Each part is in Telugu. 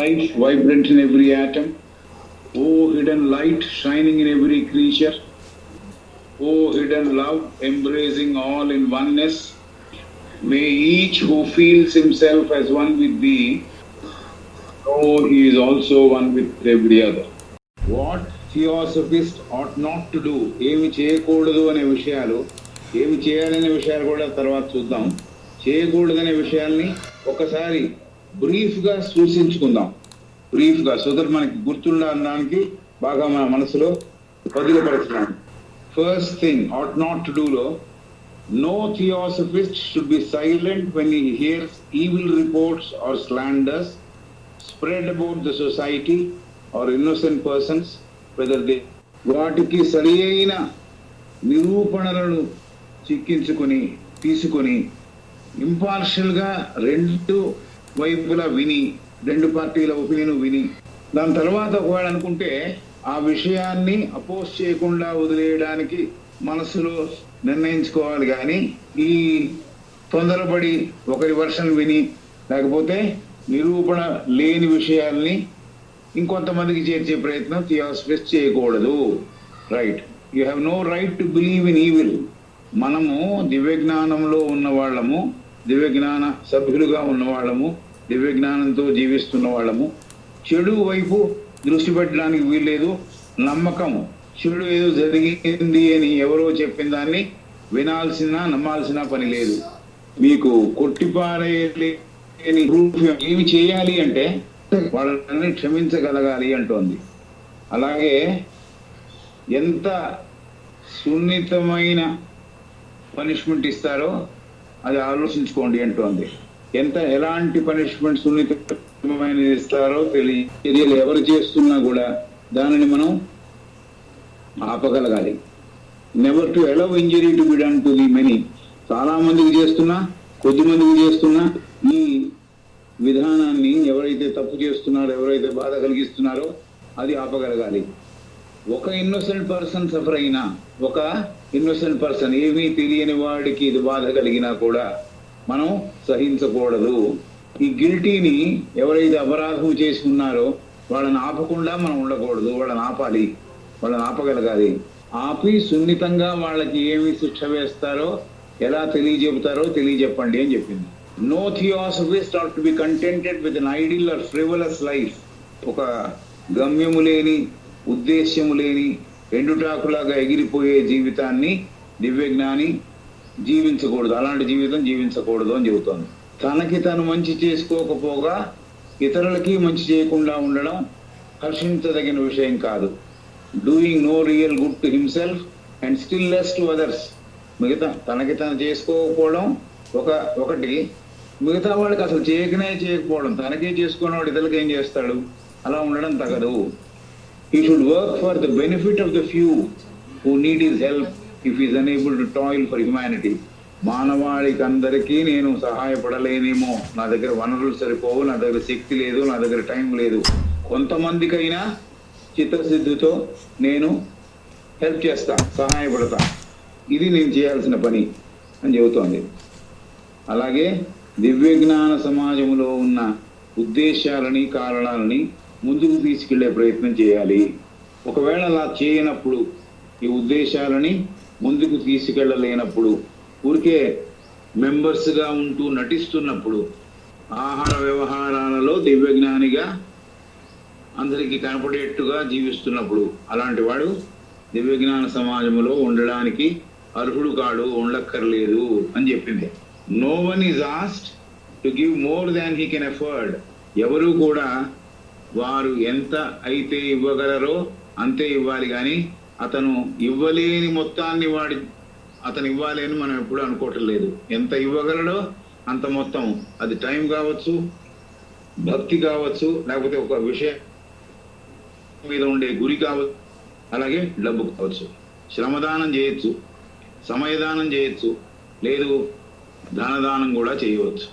life vibrant in every atom. O hidden light shining in every creature. O hidden love embracing all in oneness. May each who feels himself as one with thee know he is also one with every other. What theosophist ought not to do, ఏమి చేయకూడదు అనే విషయాలు, ఏమి చేయాలనే విషయాలు కూడా తర్వాత చూద్దాం. చేయకూడదనే విషయాల్ని ఒకసారి బ్రీఫ్గా సూచించుకుందాం. బ్రీఫ్గా సో దట్ మనకి గుర్తుండడానికి బాగా మన మనసులో పదిలపరచడానికి. First thing ought not to do లో, no theosophist should be silent when he hears evil reports or slanders spread about the society or innocent persons, whether they వాటికి సరి అయిన నిరూపణలను చిక్కించుకొని తీసుకొని ఇంపార్షియల్గా రెండు వైపులా విని, రెండు పార్టీల ఒపీనియన్ విని, దాని తర్వాత ఒకవేళ అనుకుంటే ఆ విషయాన్ని అపోజ్ చేయకుండా వదిలేయడానికి మనసులో నిర్ణయించుకోవాలి. కానీ ఈ తొందరపడి ఒకరి వర్షన్ విని, లేకపోతే నిరూపణ లేని విషయాల్ని ఇంకొంతమందికి చేర్చే ప్రయత్నం థియోసఫిస్ట్ చేయకూడదు. Right, you have no right to believe in evil. మనము దివ్యజ్ఞానంలో ఉన్నవాళ్ళము, దివ్యజ్ఞాన సభ్యులుగా ఉన్నవాళ్ళము, దివ్యజ్ఞానంతో జీవిస్తున్న వాళ్ళము. చెడు వైపు దృష్టి పెట్టడానికి వీల్లేదు. నమ్మకము, చెడు ఏదో జరిగింది అని ఎవరో చెప్పిన దాన్ని నమ్మాల్సిన పని లేదు. మీకు కొట్టిపారేయలేని ఏమి చేయాలి అంటే వాళ్ళని క్షమించగలగాలి అంటోంది. అలాగే ఎంత సున్నితమైన పనిష్మెంట్ ఇస్తారో అది ఆలోచించుకోండి అంటోంది. ఎలాంటి పనిష్మెంట్ సున్నితమైన ఇస్తారో చర్యలు ఎవరు చేస్తున్నా కూడా దానిని మనం ఆపగలగాలి. Never to allow injury to be done to the many. చాలా మందికి చేస్తున్నా, కొద్ది మందికి చేస్తున్నా ఈ విధానాన్ని ఎవరైతే తప్పు చేస్తున్నారో, ఎవరైతే బాధ కలిగిస్తున్నారో అది ఆపగలగాలి. ఒక ఇన్నోసెంట్ పర్సన్ సఫర్ అయినా, ఒక ఇన్నోసెంట్ పర్సన్ ఏమీ తెలియని వాడికి ఇది బాధ కలిగినా కూడా మనం సహించకూడదు. ఈ గిల్టీని ఎవరైతే అపరాధం చేసి ఉన్నారో వాళ్ళని ఆపకుండా మనం ఉండకూడదు. వాళ్ళని ఆపాలి, వాళ్ళని ఆపగలగాలి. ఆపి సున్నితంగా వాళ్ళకి ఏమి శిక్ష వేస్తారో, ఎలా తెలియజెపుతారో తెలియజెప్పండి అని చెప్పింది. No theosophist ought to be contented with an ideal or frivolous life. ఒక గమ్యము లేని, ఉద్దేశ్యము లేని, ఎండుటాకులాగా ఎగిరిపోయే జీవితాన్ని దివ్యజ్ఞాని జీవించకూడదు. అలాంటి జీవితం జీవించకూడదు అని చెబుతోంది. తనకి తను మంచి చేసుకోకపోగా ఇతరులకి మంచి చేయకుండా ఉండడం హర్షించదగిన విషయం కాదు. Doing no real good to himself and still less to others. మిగతా తనకి తను చేసుకోకపోవడం ఒకటి, మిగతా వాళ్ళకి అసలు చేయకపోవడం. తనకే చేసుకున్నవాడు ఇతరులకి ఏం చేస్తాడు? అలా ఉండడం తగదు. He should work for the benefit of the few who need his help if he is unable to toil for humanity. మానవాళికి అందరికీ నేను సహాయపడలేనేమో, నా దగ్గర వనరులు సరిపోవు, నా దగ్గర శక్తి లేదు, నా దగ్గర టైం లేదు. కొంతమందికైనా చిత్తశుద్ధితో నేను హెల్ప్ చేస్తా, సహాయపడతా. ఇది నేను చేయాల్సిన పని అని చెబుతోంది. అలాగే దివ్యజ్ఞాన సమాజంలో ఉన్న ఉద్దేశాలని, కారణాలని ముందుకు తీసుకెళ్లే ప్రయత్నం చేయాలి. ఒకవేళ అలా చేయనప్పుడు, ఈ ఉద్దేశాలని ముందుకు తీసుకెళ్ళలేనప్పుడు, ఊరికే మెంబర్స్గా ఉంటూ నటిస్తున్నప్పుడు, ఆహార వ్యవహారాలలో దివ్యజ్ఞానిగా అందరికీ కనపడేట్టుగా జీవిస్తున్నప్పుడు, అలాంటి వాడు దివ్యజ్ఞాన సమాజంలో ఉండడానికి అర్హుడు కాడు, ఉండక్కర్లేదు అని చెప్పింది. No one is asked to give more than he can afford. ఎవరు కూడా వారు ఎంత అయితే ఇవ్వగలరో అంతే ఇవ్వాలి. కానీ అతను ఇవ్వలేని మొత్తాన్ని అతను ఇవ్వాలి అని మనం ఎప్పుడు అనుకోవటం లేదు. ఎంత ఇవ్వగలడో అంత మొత్తం, అది టైం కావచ్చు, భక్తి కావచ్చు, లేకపోతే ఒక విషయం మీద ఉండే గురి కావచ్చు, అలాగే డబ్బు కావచ్చు. శ్రమదానం చేయొచ్చు, సమయదానం చేయొచ్చు, లేదు ధనదానం కూడా చేయవచ్చు.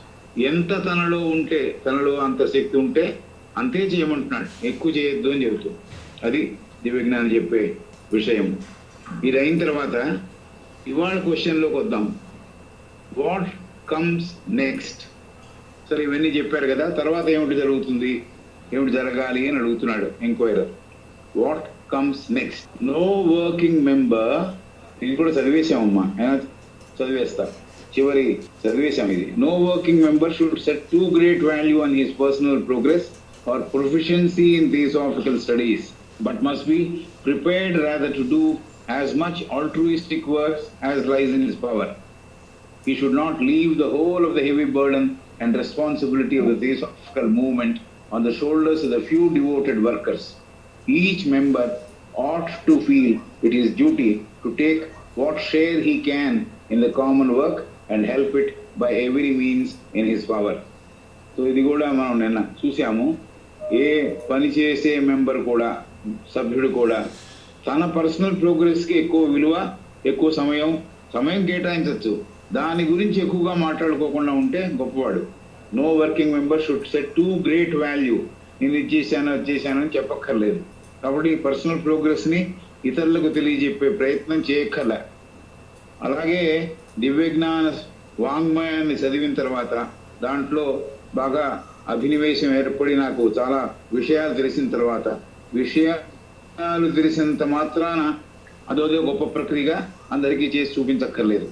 ఎంత తనలో ఉంటే, తనలో అంత శక్తి ఉంటే అంతే చేయమంటున్నాడు, ఎక్కువ చేయొద్దు అని చెబుతూ. అది దివ్యజ్ఞానం చెప్పే విషయం. ఇది అయిన తర్వాత ఇవాళ క్వశ్చన్లోకి వద్దాం. What comes next? సరే, ఇవన్నీ చెప్పారు కదా, తర్వాత ఏమిటి జరుగుతుంది, ఏమిటి జరగాలి అని అడుగుతున్నాడు enquirer. What comes next? No working member, ఇది కూడా చదివేశామమ్మా, అయినా చదివేస్తా, చివరి చదివేశాం ఇది. No working member should set too great value on his personal progress or proficiency in theosophical studies, but must be prepared rather to do as much altruistic work as lies in his power. He should not leave the whole of the heavy burden and responsibility of the theosophical movement on the shoulders of the few devoted workers. Each member ought to feel it his duty to take what share he can in the common work and help it by every means in his power. So ఇది కూడా మనం నిన్న చూసాము. ఏ పని చేసే మెంబర్ కూడా, సభ్యుడు కూడా తన పర్సనల్ ప్రోగ్రెస్కి ఎక్కువ విలువ, ఎక్కువ సమయం కేటాయించవచ్చు. దాని గురించి ఎక్కువగా మాట్లాడుకోకుండా ఉంటే గొప్పవాడు. No working member should set too great value, నేను ఇది చేశాను అని చెప్పక్కర్లేదు. కాబట్టి పర్సనల్ ప్రోగ్రెస్ని ఇతరులకు తెలియజెప్పే ప్రయత్నం చేయక్కర్లే. అలాగే దివ్యజ్ఞాన వాంగ్మయాన్ని చదివిన తర్వాత దాంట్లో బాగా అభినివేశం ఏర్పడి నాకు చాలా విషయాలు తెలిసిన తర్వాత, విషయాలు తెలిసినంత మాత్రాన అదోదే గొప్ప ప్రక్రియగా అందరికీ చేసి చూపించక్కర్లేదు.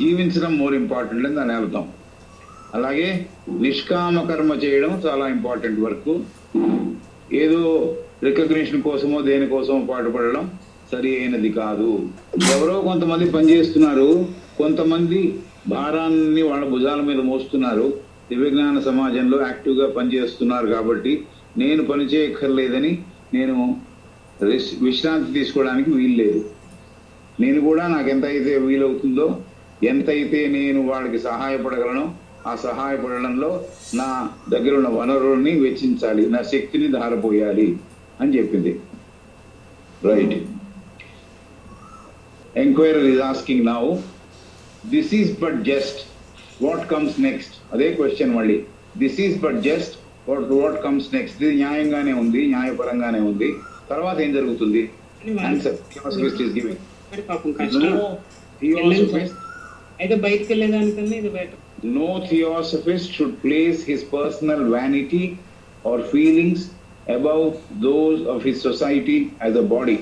జీవించడం మోర్ ఇంపార్టెంట్ అని దాని అర్థం. అలాగే నిష్కామ కర్మ చేయడం చాలా ఇంపార్టెంట్ వర్క్. ఏదో రికగ్నిషన్ కోసమో దేనికోసమో పాటుపడడం సరి అయినది కాదు. ఎవరో కొంతమంది పనిచేస్తున్నారు, కొంతమంది భారాన్ని వాళ్ళ భుజాల మీద మోస్తున్నారు, దివ్యజ్ఞాన సమాజంలో యాక్టివ్గా పనిచేస్తున్నారు. కాబట్టి నేను పని చేయక్కర్లేదని నేను విశ్రాంతి తీసుకోవడానికి వీల్లేదు. నేను కూడా నాకు ఎంతైతే వీలవుతుందో, ఎంతైతే నేను వాళ్ళకి సహాయపడగలను, ఆ సహాయపడడంలో నా దగ్గర ఉన్న వనరుల్ని వెచ్చించాలి, నా శక్తిని ధారపోయాలి అని చెప్పింది. Right. Enquirer is asking now, this is but just what comes next. అదే క్వశ్చన్ మళ్ళీ, this is but just what comes next. ఇది న్యాయంగానే ఉంది, న్యాయపరంగానే ఉంది, తర్వాత ఏం జరుగుతుంది? Answer theosophist is giving. No theosophist should place his personal vanity or feelings above those of his society as a body.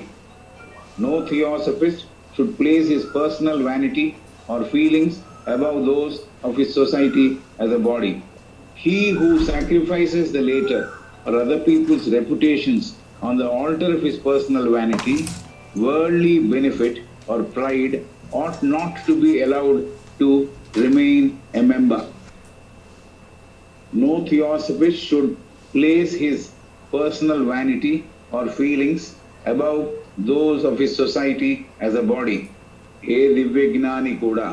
No theosophist should place his personal vanity or feelings above those of his society as a body. He who sacrifices the later or other people's reputations on the altar of his personal vanity, worldly benefit or pride ought not to be allowed to remain a member. No theosophist should place his personal vanity or feelings above those of his society as a body. ఏ దివ్యజ్ఞాని కూడా,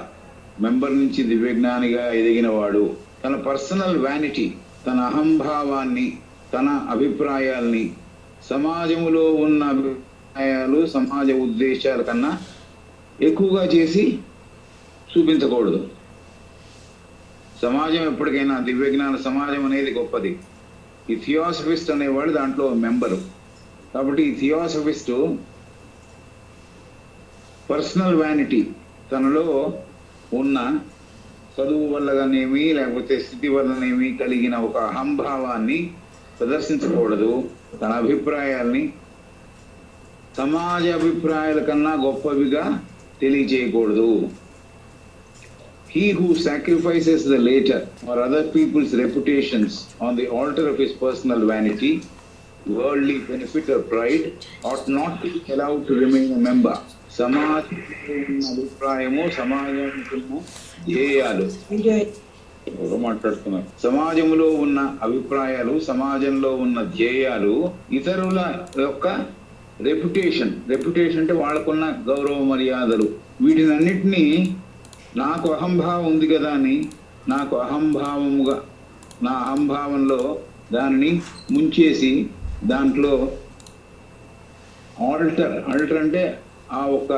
మెంబర్ నుంచి దివ్యజ్ఞానిగా ఎదిగిన వాడు తన పర్సనల్ వ్యానిటీ, తన అహంభావాన్ని, తన అభిప్రాయాల్ని సమాజంలో ఉన్న అభిప్రాయాలు, సమాజ ఉద్దేశాల కన్నా ఎక్కువగా చేసి చూపించకూడదు. సమాజం ఎప్పటికైనా, దివ్యజ్ఞాన సమాజం అనేది గొప్పది. ఈ థియోసఫిస్ట్ అనేవాడు దాంట్లో మెంబరు. కాబట్టి ఈ థియోసఫిస్టు పర్సనల్ వ్యానిటీ, తనలో ఉన్న చదువు వల్లనేమి లేకపోతే స్థితి వల్లనేమి కలిగిన ఒక అహంభావాన్ని ప్రదర్శించకూడదు. తన అభిప్రాయాల్ని సమాజ అభిప్రాయాల కన్నా గొప్పవిగా తెలియచేయకూడదు. He who sacrifices the later or other people's reputations on the altar of his personal vanity, worldly benefit or pride ought not to be allowed to remain a member. అభిప్రాయము, సమాజంలో ధ్యేయాలు, మాట్లాడుతున్నారు. సమాజంలో ఉన్న అభిప్రాయాలు, సమాజంలో ఉన్న ధ్యేయాలు, ఇతరుల యొక్క రెప్యుటేషన్ అంటే వాళ్ళకున్న గౌరవ మర్యాదలు, వీటినన్నిటినీ నాకు అహంభావం ఉంది కదా అని నాకు అహంభావముగా, నా అహంభావంలో దానిని ముంచేసి దాంట్లో ఆల్టర్ అంటే ఆ ఒక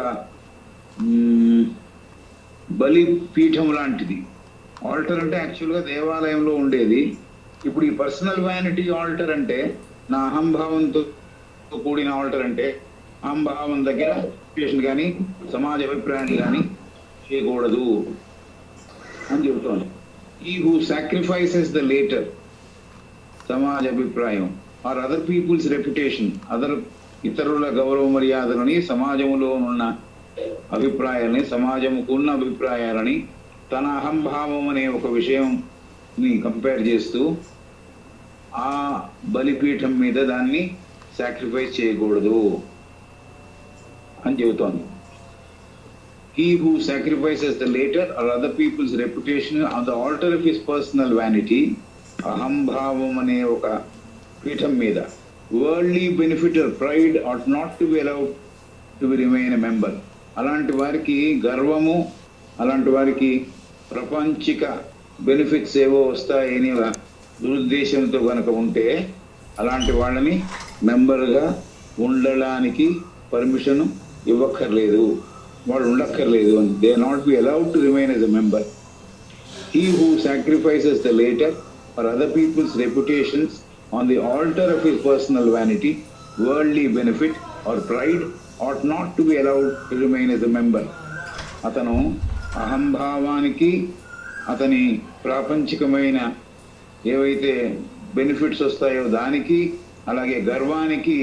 బలి పీఠం లాంటిది. ఆల్టర్ అంటే యాక్చువల్గా దేవాలయంలో ఉండేది. ఇప్పుడు ఈ పర్సనల్ వ్యానిటీ ఆల్టర్ అంటే, నా అహంభావంతో కూడిన ఆల్టర్ అంటే, అహంభావం దగ్గర సిచ్యుయేషన్ కానీ సమాజ అభిప్రాయాన్ని కానీ చేయకూడదు అని చెబుతోంది. ఈ హూ సాక్రిఫైసెస్ ద లేటర్, సమాజ అభిప్రాయం, ఆర్ అదర్ పీపుల్స్ రెప్యుటేషన్, ఇతరుల గౌరవ మర్యాదలని, సమాజంలో ఉన్న అభిప్రాయాలని, సమాజంకు ఉన్న అభిప్రాయాలని తన అహంభావం అనే ఒక విషయంని కంపేర్ చేస్తూ ఆ బలిపీఠం మీద దాన్ని సాక్రిఫైస్ చేయకూడదు అని చెబుతోంది. He who sacrifices the later or other people's reputation on the altar of his personal vanity, అహంభావం అనే ఒక పీఠం మీద, worldly benefit or pride ought not to be allowed to remain a member. అలాంటి వారికి గర్వము, అలాంటి వారికి ప్రపంచిక బెనిఫిట్స్ ఏవో వస్తాయని దురుద్దేశంతో కనుక ఉంటే అలాంటి వాళ్ళని మెంబర్గా ఉండడానికి పర్మిషన్ ఇవ్వక్కర్లేదు, వాళ్ళు ఉండక్కర్లేదు అని. They not be allowed to remain as a member. He who sacrifices the latter or other people's reputations on the altar of his personal vanity, worldly benefit or pride ought not to be allowed to remain as a member. అతను అహంభావానికి, అతని ప్రాపంచికమైన ఏవైతే బెనిఫిట్స్ వస్తాయో దానికి, అలాగే గర్వానికి,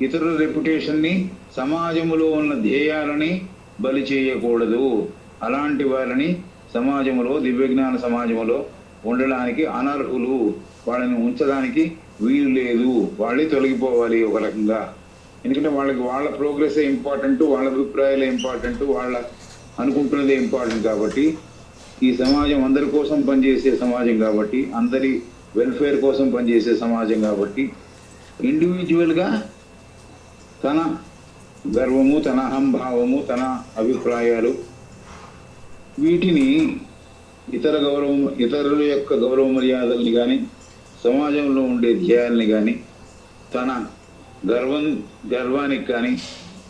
ఇతరుల రెప్యుటేషన్ని, సమాజంలో ఉన్న ధ్యేయాలని బలి చేయకూడదు. అలాంటి వారిని సమాజంలో, దివ్యజ్ఞాన సమాజంలో ఉండడానికి అనర్హులు, వాళ్ళని ఉంచడానికి వీలు లేదు, వాళ్ళే తొలగిపోవాలి ఒక రకంగా. ఎందుకంటే వాళ్ళకి వాళ్ళ ప్రోగ్రెస్ ఇంపార్టెంట్, వాళ్ళ అభిప్రాయాలే ఇంపార్టెంట్, వాళ్ళ అనుకుంటున్నదే ఇంపార్టెంట్. కాబట్టి ఈ సమాజం అందరి కోసం పనిచేసే సమాజం కాబట్టి, అందరి వెల్ఫేర్ కోసం పనిచేసే సమాజం కాబట్టి, ఇండివిజువల్గా తన గర్వము, తన అహంభావము, తన అభిప్రాయాలు, వీటిని ఇతరుల యొక్క గౌరవ మర్యాదల్ని కానీ, సమాజంలో ఉండే ధ్యేయాల్ని కానీ, తన గర్వానికి కానీ,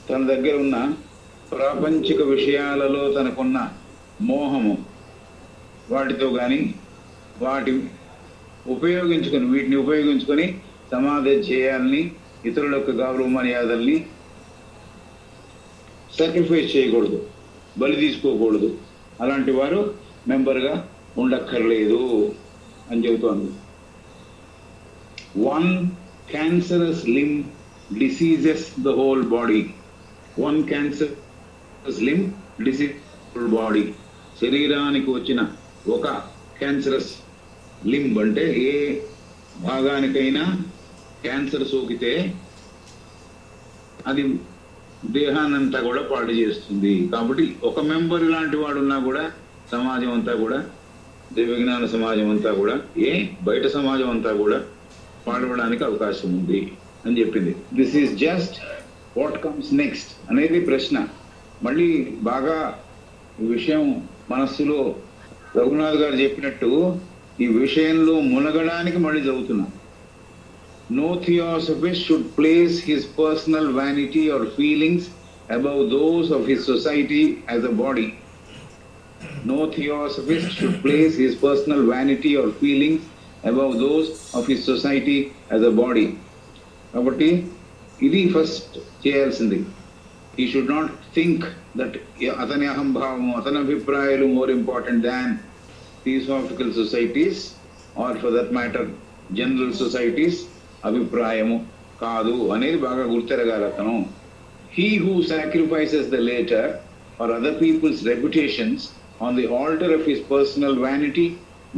తన దగ్గర ఉన్న ప్రాపంచిక విషయాలలో తనకున్న మోహము వాటితో కానీ, వీటిని ఉపయోగించుకొని సమాజ ధ్యేయాల్ని, ఇతరుల యొక్క గౌరవ మర్యాదల్ని సాక్రిఫైస్ చేయకూడదు, బలి తీసుకోకూడదు. అలాంటి వారు మెంబర్గా ఉండక్కర్లేదు అని చెబుతోంది. One cancerous limb diseases the whole body. One cancerous limb disease whole body. శరీరానికి వచ్చిన ఒక క్యాన్సరస్ లింబ్ అంటే ఏ భాగానికైనా క్యాన్సర్ సోకితే అది దేహాన్నంతా కూడా పాడు చేస్తుంది. కాబట్టి ఒక మెంబర్ లాంటి వాడు ఉన్నా కూడా సమాజం అంతా కూడా, దివ్యజ్ఞాన సమాజం అంతా కూడా, బయట సమాజం అంతా కూడా పాడవడానికి అవకాశం ఉంది అని చెప్పింది. This is just what comes next అనేది ప్రశ్న. మళ్ళీ బాగా ఈ విషయం మనస్సులో రఘునాథ్ గారు చెప్పినట్టు ఈ విషయంలో మునగడానికి మళ్ళీ చదువుతున్నా. No theosophist should place his personal vanity or feelings above those of his society as a body. No theosophist should place his personal vanity or feelings above those of his society as a body. కాబట్టి ఇది ఫస్ట్ చేయాల్సింది. He should not think that అతని అహంభావం, అతని అభిప్రాయాలు more important than theosophical societies or for that matter general societies. అభిప్రాయము కాదు అనేది బాగా గుర్తెరగాలి అతను. He who sacrifices the later or other people's reputations on the altar of his personal vanity,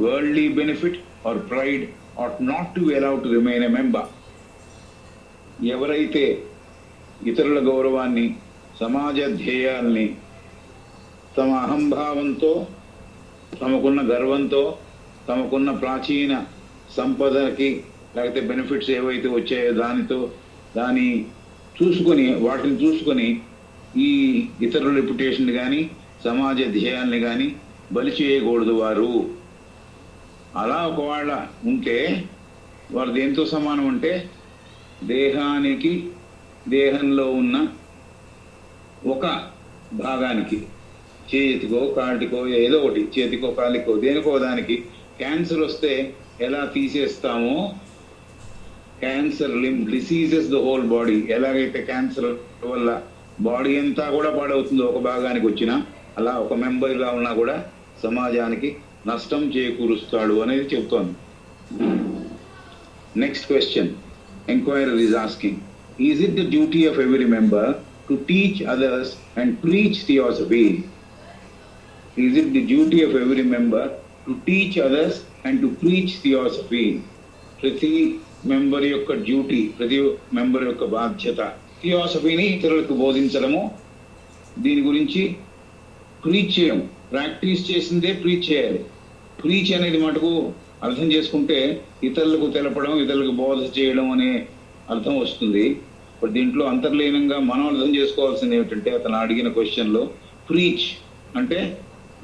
worldly benefit or pride ought not to be allowed to remain a member. ఎవరైతే ఇతరుల గౌరవాన్ని, సమాజ ధ్యేయాల్ని తమ అహంభావంతో, తమకున్న గర్వంతో, తమకున్న ప్రాచీన సంపదకి లేకపోతే బెనిఫిట్స్ ఏవైతే వచ్చాయో వాటిని చూసుకొని ఈ ఇతరుల రెప్యుటేషన్ కానీ, సమాజ ధ్యేయాల్ని కానీ బలి చేయకూడదు వారు. అలా ఒకవేళ ఉంటే వారు దేంతో సమానం అంటే, దేహానికి, దేహంలో ఉన్న ఒక భాగానికి, చేతికో కాటికో ఏదో ఒకటి, చేతికో కాలికో దేనికో దానికి క్యాన్సర్ వస్తే ఎలా తీసేస్తామో, cancer limb diseases the whole body, ఎలాగైతే క్యాన్సర్ వల్ల బాడీ అంతా కూడా పాడవుతుందో ఒక భాగానికి వచ్చినా, అలా ఒక మెంబర్ ఇలా ఉన్నా కూడా సమాజానికి నష్టం చేకూరుస్తాడు అనేది చెబుతోంది. Next question. Enquirer is asking, is it the duty of every member to teach others and preach theosophy? Is it the duty of every member to teach others and to preach theosophy? ప్రతి మెంబర్ యొక్క డ్యూటీ, ప్రతి మెంబర్ యొక్క బాధ్యత థియాసఫీని ఇతరులకు బోధించడము, దీని గురించి ప్రీచ్ చేయడం, ప్రాక్టీస్ చేసిందే ప్రీచ్ చేయాలి. ప్రీచ్ అనేది మటుకు అర్థం చేసుకుంటే ఇతరులకు తెలపడం, ఇతరులకు బోధ చేయడం అనే అర్థం వస్తుంది. ఇప్పుడు దీంట్లో అంతర్లీనంగా మనం అర్థం చేసుకోవాల్సింది ఏమిటంటే, అతను అడిగిన క్వశ్చన్లో ప్రీచ్ అంటే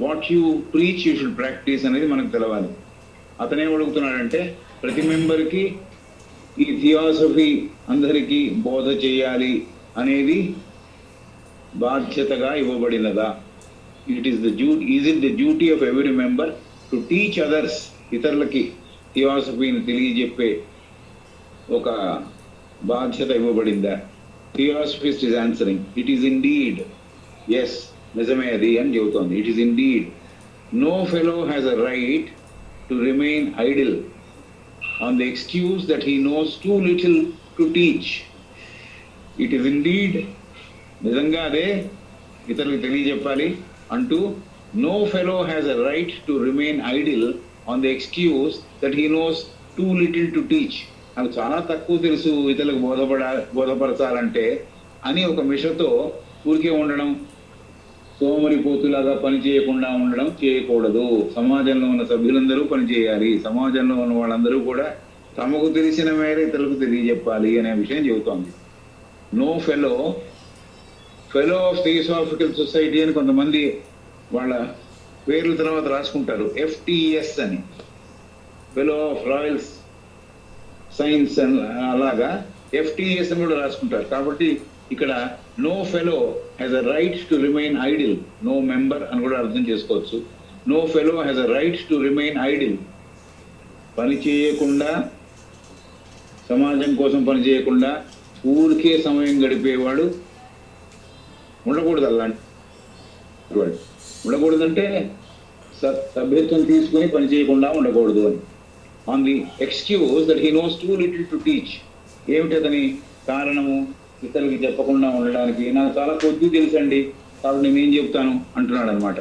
what you preach you should practice అనేది మనకు తెలవాలి. అతనేం అడుగుతున్నాడంటే, ప్రతి మెంబర్కి ఈ థియాసఫీ అందరికీ బోధ చేయాలి అనేది బాధ్యతగా ఇవ్వబడినదా? Is it the duty of every member to teach others, ఇతరులకి థియాసఫీని తెలియజెప్పే ఒక బాధ్యత ఇవ్వబడిందా? Theosophist is answering, it is indeed, yes, నిజమే అది అని చెబుతోంది. It is indeed. No fellow has a right to remain idle on the excuse that he knows too little to teach. It is indeed, నిజంగా అదే ఇతరులకు తెలియజెప్పాలి అంటూ, no fellow has a right to remain idle on the excuse that he knows too little to teach. నాకు చాలా తక్కువ తెలుసు ఇతరులకు బోధపరచాలంటే అని ఒక మిషతో ఊరికే ఉండడం, సోమరిపోతులాగా పని చేయకుండా ఉండడం చేయకూడదు. సమాజంలో ఉన్న సభ్యులందరూ పనిచేయాలి, సమాజంలో ఉన్న వాళ్ళందరూ కూడా తమకు తెలిసిన మేర ఇతరులకు తెలియజెప్పాలి అనే విషయం చెబుతోంది. No fellow of theosophical society అని కొంతమంది వాళ్ళ పేర్ల తర్వాత రాసుకుంటారు, FTS అని, ఫెలో ఆఫ్ రాయల్ సైన్స్ అని, అలాగా FTS అని కూడా రాసుకుంటారు. కాబట్టి ఇక్కడ no fellow has a right to remain idle, no member అని కూడా అర్థం చేసుకోవచ్చు. No fellow has a right to remain idle, పని చేయకుండా, సమాజం కోసం పని చేయకుండా ఊరికే సమయం గడిపేవాడు ఉండకూడదు. అలాంటి వాడు ఉండకూడదంటే సభ్యత్వం తీసుకుని పని చేయకుండా ఉండకూడదు అని. On the excuse that he knows too little to teach. ఏమిటదని కారణము? ఇతరులకి చెప్పకుండా ఉండడానికి, నాకు చాలా కొద్ది తెలుసండి కాబట్టి నేనేం చెప్తాను అంటున్నాడు అనమాట.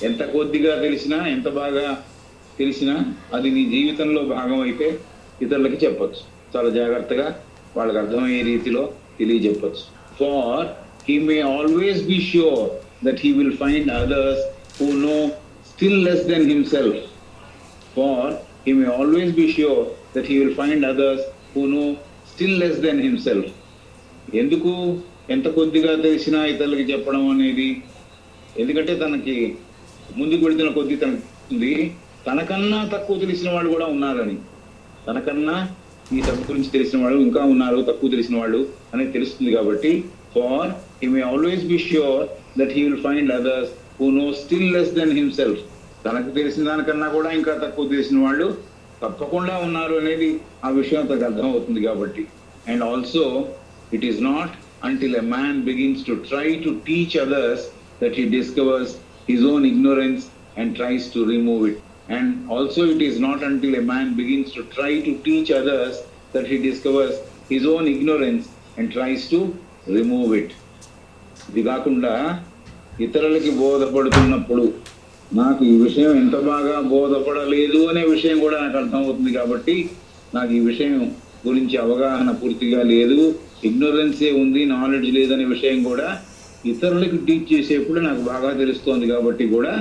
ఎంత కొద్దిగా తెలిసినా, ఎంత బాగా తెలిసినా అది నీ జీవితంలో భాగం అయితే ఇతరులకి చెప్పచ్చు, చాలా జాగ్రత్తగా వాళ్ళకి అర్థమయ్యే రీతిలో తెలియజెప్పచ్చు. For he may always be sure that he will find others who know still less than himself. For he may always be sure that he will find others who know still less than himself. ఎందుకు ఎంత కొద్దిగా తెలిసినా ఇతరులకి చెప్పడం అనేది? ఎందుకంటే తనకి ముందుకు వెళుతున్న కొద్ది తనకి తనకన్నా తక్కువ తెలిసిన వాళ్ళు కూడా ఉన్నారని, తనకన్నా ఈ సభ గురించి తెలిసిన వాళ్ళు ఇంకా ఉన్నారు, తక్కువ తెలిసిన వాళ్ళు అనేది తెలుస్తుంది. కాబట్టి far he may always be sure that he will find others who know still less than himself. తనకు తెలిసిన దానికన్నా కూడా ఇంకా తక్కువ తెలిసిన వాళ్ళు తప్పకుండా ఉన్నారు అనేది ఆ విషయం తనకు అర్థం అవుతుంది. కాబట్టి and also it is not until a man begins to try to teach others that he discovers his own ignorance and tries to remove it. And also it is not until a man begins to try to teach others that he discovers his own ignorance and tries to remove it. ఇది కాకుండా ఇతరులకి బోధపడుతున్నప్పుడు నాకు ఈ విషయం ఎంత బాగా బోధపడలేదు అనే విషయం కూడా నాకు అర్థమవుతుంది. కాబట్టి నాకు ఈ విషయం గురించి అవగాహన పూర్తిగా లేదు, ఇగ్నోరెన్సే ఉంది, నాలెడ్జ్ లేదనే విషయం కూడా ఇతరులకు టీచ్ చేసేప్పుడు నాకు బాగా తెలుస్తోంది. కాబట్టి కూడా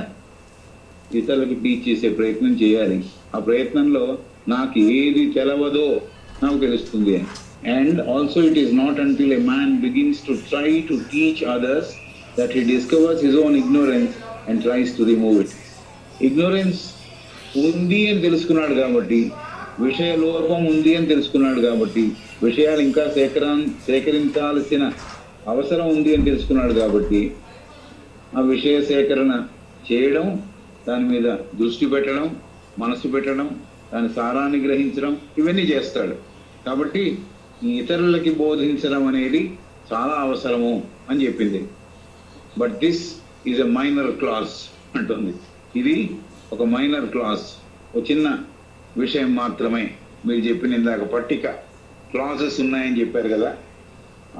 ఇతరులకు టీచ్ చేసే ప్రయత్నం చేయాలి. ఆ ప్రయత్నంలో నాకు ఏది తెలవదో నాకు తెలుస్తుంది. And also it is not until a man begins to try to teach others that he discovers his own ignorance and tries to remove it. Ignorance ఉంది అని తెలుసుకున్నాడు కాబట్టి, విషయ లోపం ఉంది అని తెలుసుకున్నాడు కాబట్టి, విషయాలు ఇంకా సేకరించాల్సిన అవసరం ఉంది అని తెలుసుకున్నాడు కాబట్టి ఆ విషయ సేకరణ చేయడం, దాని మీద దృష్టి పెట్టడం, మనసు పెట్టడం, దాని సారాన్ని గ్రహించడం, ఇవన్నీ చేస్తాడు. కాబట్టి ఇతరులకి బోధించడం అనేది చాలా అవసరము అని చెప్పింది. But this is a minor clause అంటుంది. ఇది ఒక మైనర్ క్లాస్, ఒక చిన్న విషయం మాత్రమే. మీరు చెప్పిన ఇందాక పట్టిక, క్లాజెస్ ఉన్నాయని చెప్పారు కదా,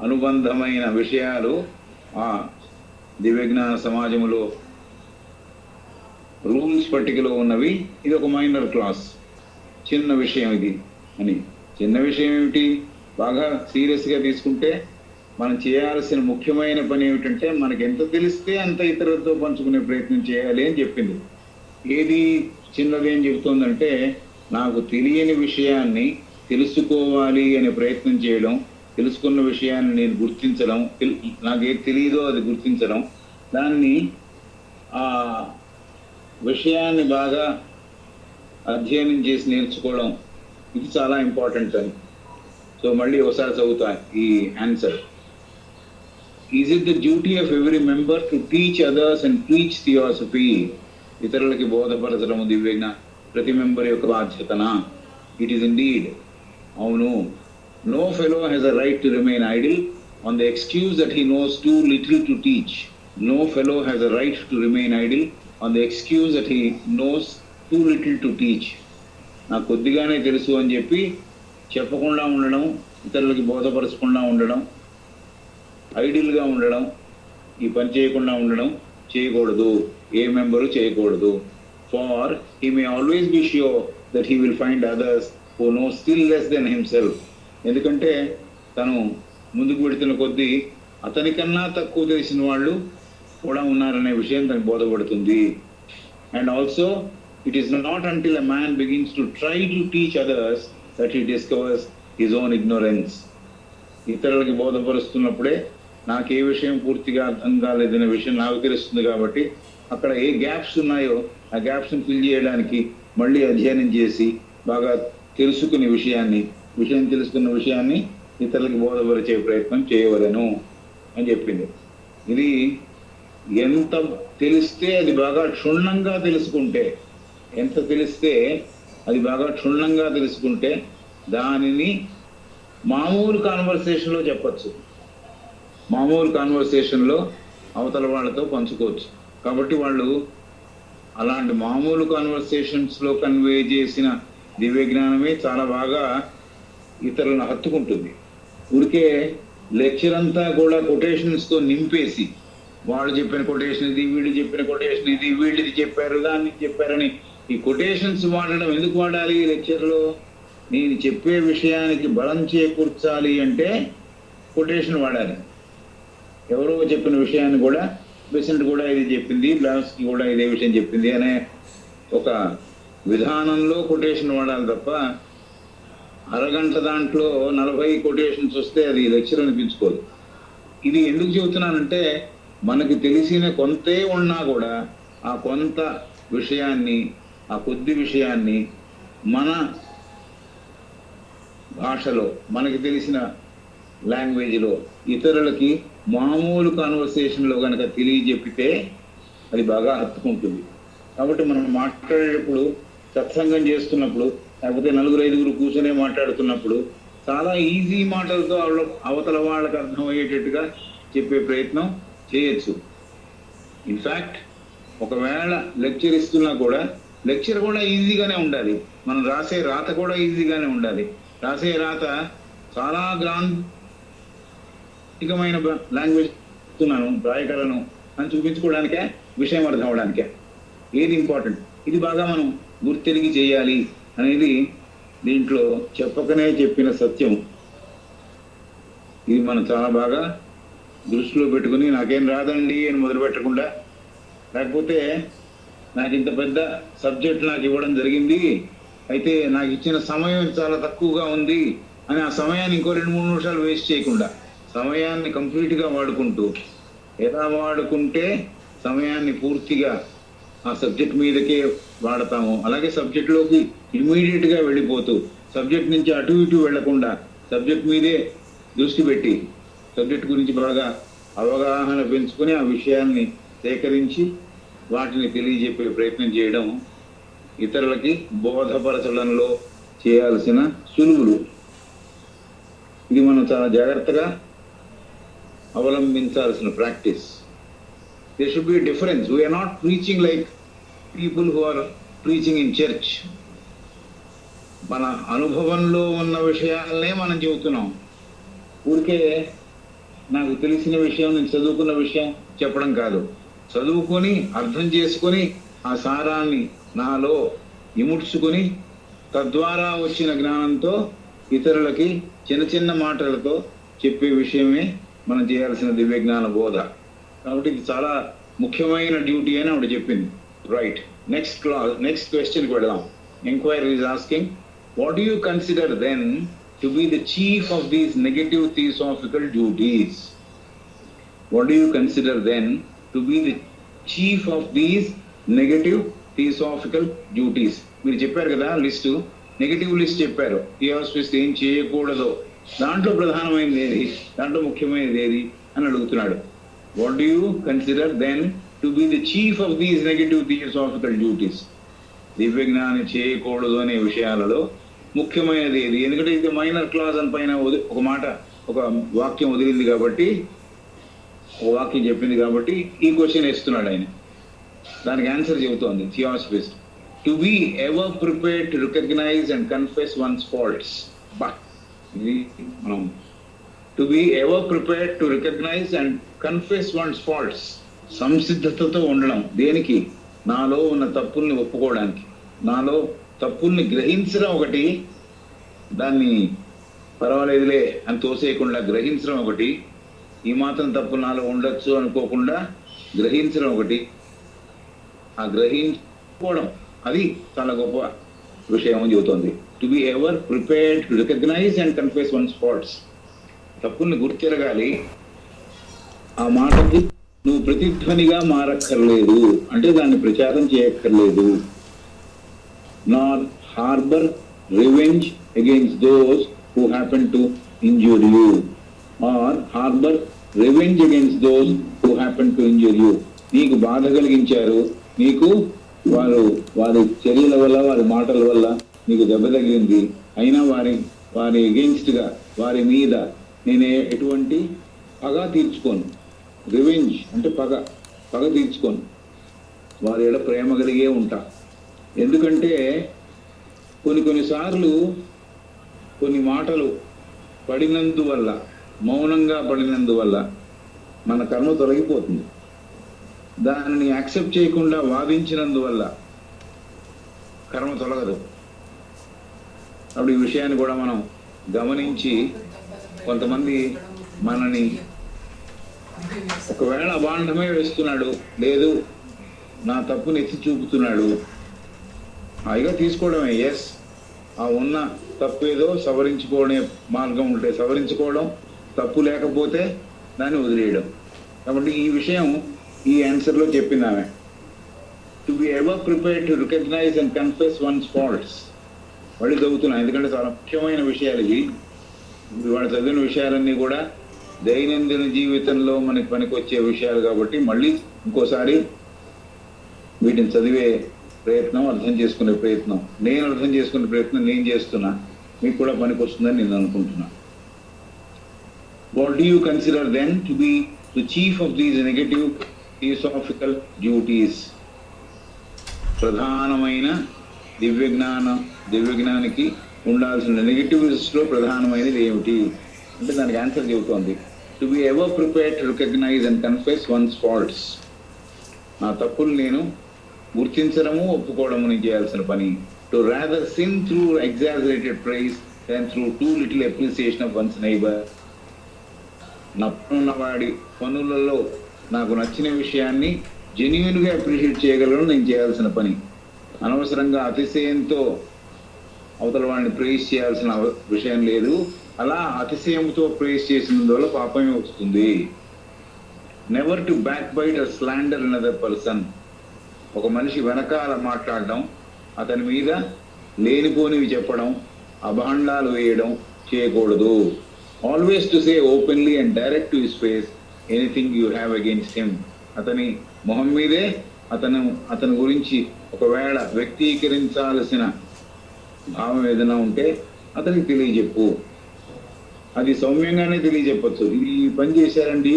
అనుబంధమైన విషయాలు ఆ దివ్యజ్ఞాన సమాజంలో రూల్స్ పట్టికలో ఉన్నవి. ఇది ఒక మైనర్ క్లాస్, చిన్న విషయం ఇది అని. చిన్న విషయం ఏమిటి? బాగా సీరియస్గా తీసుకుంటే మనం చేయాల్సిన ముఖ్యమైన పని ఏమిటంటే, మనకి ఎంత తెలిస్తే అంత ఇతరులతో పంచుకునే ప్రయత్నం చేయాలి అని చెప్పింది. ఏది చిన్నది ఏం చెబుతోందంటే, నాకు తెలియని విషయాన్ని తెలుసుకోవాలి అనే ప్రయత్నం చేయడం, తెలుసుకున్న విషయాన్ని నేను గుర్తించడం, నాకేది తెలియదో అది గుర్తించడం, దాన్ని ఆ విషయాన్ని బాగా అధ్యయనం చేసి నేర్చుకోవడం, ఇది చాలా ఇంపార్టెంట్ అని. సో మళ్ళీ ఒకసారి చదువుతా ఈ answer. Is it the duty of every member to teach others and preach theosophy? ఇతరులకి బోధపరచడం దివ్యజ్ఞ ప్రతి మెంబర్ యొక్క బాధ్యతనా? It is indeed. అవును. No fellow has a right to remain idle on the excuse that he knows too little to teach. No fellow has a right to remain idle on the excuse that he knows too little to teach. నాకు కొద్దిగానే తెలుసు అని చెప్పి చెప్పకుండా ఉండడం, ఇతరులకి బోధపరచకుండా ఉండడం, ఐడిల్గా ఉండడం, ఈ పని చేయకుండా ఉండడం చేయకూడదు. ఏ మెంబరు చేయకూడదు. For he may always be sure that he will find others who know still less than himself. ఎందుకంటే తను ముందుకు పెడుతున్న కొద్దీ అతనికన్నా తక్కువ తెలిసిన వాళ్ళు కూడా ఉన్నారనే విషయం తనకు బోధపడుతుంది. And also it is not until a man begins to try to teach others that he discovers his own ignorance. ఇతరులకి బోధపరుస్తున్నప్పుడే నాకు ఏ విషయం పూర్తిగా అర్థం కాలేదనే విషయం నాకు తెలుస్తుంది. కాబట్టి అక్కడ ఏ గ్యాప్స్ ఉన్నాయో ఆ గ్యాప్స్ని ఫిల్ చేయడానికి మళ్ళీ అధ్యయనం చేసి బాగా తెలుసుకునే తెలుసుకున్న విషయాన్ని ఇతరులకి బోధపరిచే ప్రయత్నం చేయవలను అని చెప్పింది. ఇది ఎంత తెలిస్తే అది బాగా క్షుణ్ణంగా తెలుసుకుంటే, ఎంత తెలిస్తే అది బాగా క్షుణ్ణంగా తెలుసుకుంటే దానిని మామూలు కాన్వర్సేషన్లో చెప్పచ్చు, మామూలు కాన్వర్సేషన్లో అవతల వాళ్ళతో పంచుకోవచ్చు. కాబట్టి వాళ్ళు అలాంటి మామూలు కాన్వర్సేషన్స్లో కన్వే చేసిన దివ్యజ్ఞానమే చాలా బాగా ఇతరులను హత్తుకుంటుంది. ఊరికే లెక్చర్ అంతా కూడా కొటేషన్స్తో నింపేసి, వాళ్ళు చెప్పిన కొటేషన్ ఇది, వీళ్ళు చెప్పిన కొటేషన్ ఇది, వీళ్ళు ఇది చెప్పారు, దాన్ని చెప్పారని ఈ కొటేషన్స్ వాడడం ఎందుకు వాడాలి లెక్చర్లో? నేను చెప్పే విషయానికి బలం చేకూర్చాలి అంటే కొటేషన్ వాడాలి. ఎవరో చెప్పిన విషయాన్ని కూడా బెసెంట్ కూడా ఇది చెప్పింది, బ్లాస్కి కూడా ఇదే విషయం చెప్పింది అనే ఒక విధానంలో కొటేషన్ వాడాలి తప్ప అరగంట దాంట్లో 40 కొటేషన్స్ వస్తే అది లెక్చర్ అనిపించుకోదు. ఇది ఎందుకు చెబుతున్నానంటే, మనకి తెలిసిన కొంతే ఉన్నా కూడా ఆ కొంత విషయాన్ని, ఆ కొద్ది విషయాన్ని మన భాషలో మనకి తెలిసిన లాంగ్వేజ్లో ఇతరులకి మామూలు కాన్వర్సేషన్లో కనుక తెలియజెప్పితే అది బాగా హత్తుకుంటుంది. కాబట్టి మనం మాట్లాడేటప్పుడు, సత్సంగం చేస్తున్నప్పుడు, లేకపోతే 4-5 కూర్చొనే మాట్లాడుతున్నప్పుడు చాలా ఈజీ మాటలతో అవతల వాళ్ళకి అర్థమయ్యేటట్టుగా చెప్పే ప్రయత్నం చేయొచ్చు. ఇన్ఫ్యాక్ట్ ఒకవేళ లెక్చర్ ఇస్తున్నా కూడా లెక్చర్ కూడా ఈజీగానే ఉండాలి. మనం రాసే రాత కూడా ఈజీగానే ఉండాలి. రాసే రాత చాలా గ్రాంధికమైన లాంగ్వేజ్ ఇస్తున్నాను, రాయగలను అని చూపించుకోవడానికే, విషయం అర్థం అవడానికే. ఏది ఇంపార్టెంట్, ఇది బాగా మనం గుర్తెరిగి చేయాలి అనేది దీంట్లో చెప్పకనే చెప్పిన సత్యం. ఇది మనం చాలా బాగా దృష్టిలో పెట్టుకుని నాకేం రాదండి అని మొదలు పెట్టకుండా, లేకపోతే నాకు ఇంత పెద్ద సబ్జెక్ట్ నాకు ఇవ్వడం జరిగింది, అయితే నాకు ఇచ్చిన సమయం చాలా తక్కువగా ఉంది అని ఆ సమయాన్ని ఇంకో 2-3 నిమిషాలు వేస్ట్ చేయకుండా సమయాన్ని కంప్లీట్గా వాడుకుంటూ, ఎలా వాడుకుంటే సమయాన్ని పూర్తిగా ఆ సబ్జెక్ట్ మీదకే వాడతాము, అలాగే సబ్జెక్ట్లోకి ఇమీడియట్గా వెళ్ళిపోతూ సబ్జెక్ట్ నుంచి అటు ఇటు వెళ్లకుండా సబ్జెక్ట్ మీదే దృష్టి పెట్టి సబ్జెక్ట్ గురించి బాగా అవగాహన పెంచుకొని ఆ విషయాన్ని సేకరించి వాటిని తెలియజెప్పే ప్రయత్నం చేయడం ఇతరులకి బోధపరచడంలో చేయాల్సిన సులువులు. ఇది మనం చాలా జాగ్రత్తగా అవలంబించాల్సిన practice. There should be a difference. We are not preaching like people who are preaching in church. మన అనుభవంలో ఉన్న విషయాలనే మనం చెబుతున్నాం. ఊరికే నాకు తెలిసిన విషయం, నేను చదువుకున్న విషయం చెప్పడం కాదు. చదువుకొని అర్థం చేసుకొని ఆ సారాన్ని నాలో ఇముడ్చుకొని తద్వారా వచ్చిన జ్ఞానంతో ఇతరులకి చిన్న చిన్న మాటలతో చెప్పే విషయమే మనం చేయాల్సిన దివ్య జ్ఞాన బోధ. కాబట్టి ఇది చాలా ముఖ్యమైన డ్యూటీ అని ఆవిడ చెప్పింది. రైట్, నెక్స్ట్ క్వశ్చన్కి వెళదాం. Enquiry is asking, what do you consider then to be the chief of these negative theosophical duties? What do you consider then to be the chief of these negative theosophical duties? మీరు చెప్పారు కదా లిస్టు, నెగటివ్ లిస్ట్ చెప్పారు. థియోసఫిస్ట్ ఏం చేయకూడదో దాంట్లో ప్రధానమైనది ఏది, దాంట్లో ముఖ్యమైనది ఏది అని అడుగుతున్నాడు. What do you consider then to be the chief of these negative theosophical duties? దివ్య జ్ఞానం చేయకూడదు అనే విషయాలలో ముఖ్యమైనది ఏది? ఎందుకంటే ఇది మైనర్ క్లాజ్ అని పైన ఒక మాట, ఒక వాక్యం వదిలింది కాబట్టి, ఒక వాక్యం చెప్పింది కాబట్టి ఈ క్వశ్చన్ వేస్తున్నాడు ఆయన. దానికి ఆన్సర్ చెబుతోంది theosophist. To be ever prepared to recognise and confess one's faults. But ఇది మనం to be ever prepared to recognise and confess one's faults, సంసిద్ధతతో ఉండడం. దేనికి? నాలో ఉన్న తప్పుల్ని ఒప్పుకోవడానికి. నాలో తప్పుల్ని గ్రహించడం ఒకటి, దాన్ని పర్వాలేదులే అని తోసేయకుండా గ్రహించడం ఒకటి, ఈ మాత్రం తప్పు నాలో ఉండొచ్చు అనుకోకుండా గ్రహించడం ఒకటి, ఆ గ్రహించుకోవడం అది చాలా గొప్ప విషయం అని చెబుతోంది. To be ever prepared to recognise and confess one's faults. తప్పుల్ని గుర్తిరగాలి. ఆ మాటకి నువ్వు ప్రతిధ్వనిగా మారక్కర్లేదు, అంటే దాన్ని ప్రచారం చేయక్కర్లేదు. nor harbor revenge against those who happen to injure you, or harbor revenge against those who happen to injure you. నీకు బాధ కలిగించారు, నీకు వారి చర్యల వల్ల, వారి మాటల వల్ల నీకు దెబ్బ తగిలింది, అయినా వారి అగెయిన్స్ట్ గా, వారి మీద నేను ఎటువంటి పగ తీర్చుకోను. రివెంజ్ అంటే పగ తీర్చుకోను, వారి ఎడ ప్రేమ కలిగే ఉంటా. ఎందుకంటే కొన్నిసార్లు కొన్ని మాటలు పడినందువల్ల, మౌనంగా పడినందువల్ల మన కర్మ తొలగిపోతుంది. దానిని యాక్సెప్ట్ చేయకుండా వాదించినందువల్ల కర్మ తొలగదు. అప్పుడు ఈ విషయాన్ని కూడా మనం గమనించి, కొంతమంది మనని ఒకవేళ అభాండమే వేస్తున్నాడు, లేదు నా తప్పుని ఎత్తి చూపుతున్నాడు, హాయిగా తీసుకోవడమే. ఎస్, ఆ ఉన్న తప్పు ఏదో సవరించుకోవడే మార్గం ఉంటే సవరించుకోవడం, తప్పు లేకపోతే దాన్ని వదిలేయడం. కాబట్టి ఈ విషయం ఈ ఆన్సర్లో చెప్పింది ఆమె. To be ever prepared to recognise and confess one's faults. మళ్ళీ చదువుతున్నాను ఎందుకంటే చాలా ముఖ్యమైన విషయాలు ఇవి. ఇవాళ చదివిన విషయాలన్నీ కూడా దైనందిన జీవితంలో మనకి పనికొచ్చే విషయాలు కాబట్టి మళ్ళీ ఇంకోసారి వీటిని చదివే ప్రయత్నం, అర్థం చేసుకునే ప్రయత్నం, నేను అర్థం చేసుకునే ప్రయత్నం నేను చేస్తున్నా, మీకు కూడా పనికొస్తుందని నేను అనుకుంటున్నా. What do you consider then to be the chief of these negative theosophical duties? ప్రధానమైన దివ్యజ్ఞానికి ఉండాల్సిన నెగటివ్స్ లో ప్రధానమైనది ఏమిటి అంటే దానికి ఆన్సర్ చెబుతోంది. To be ever prepared to recognise and confess one's faults. నా తప్పులు నేను గుర్తించడము, ఒప్పుకోవడము నేను చేయాల్సిన పని. To rather sin through exaggerated praise than through too little appreciation of one's neighbour. నప్పున్న వాడి పనులలో నాకు నచ్చిన విషయాన్ని జెన్యూన్ గా అప్రిషియేట్ చేయగలను నేను చేయాల్సిన పని. అనవసరంగా అతిశయంతో అవతల వాడిని ప్రేస్ చేయాల్సిన విషయం లేదు. అలా అతిశయంతో ప్రేస్ చేసినందువల్ల పాపమే వస్తుంది. Never to backbite or slander another person. ఒక మనిషి వెనకాల మాట్లాడడం, అతని మీద లేనిపోనివి చెప్పడం, అభాండాలు వేయడం చేయకూడదు. Always to say openly and direct to his face anything you have against him. అతని మొహం మీదే అతని గురించి ఒకవేళ వ్యక్తీకరించాల్సిన భావం ఏదైనా ఉంటే అతనికి తెలియజెప్పు. అది సౌమ్యంగానే తెలియజెప్పచ్చు. ఇది ఈ పని చేశారండి,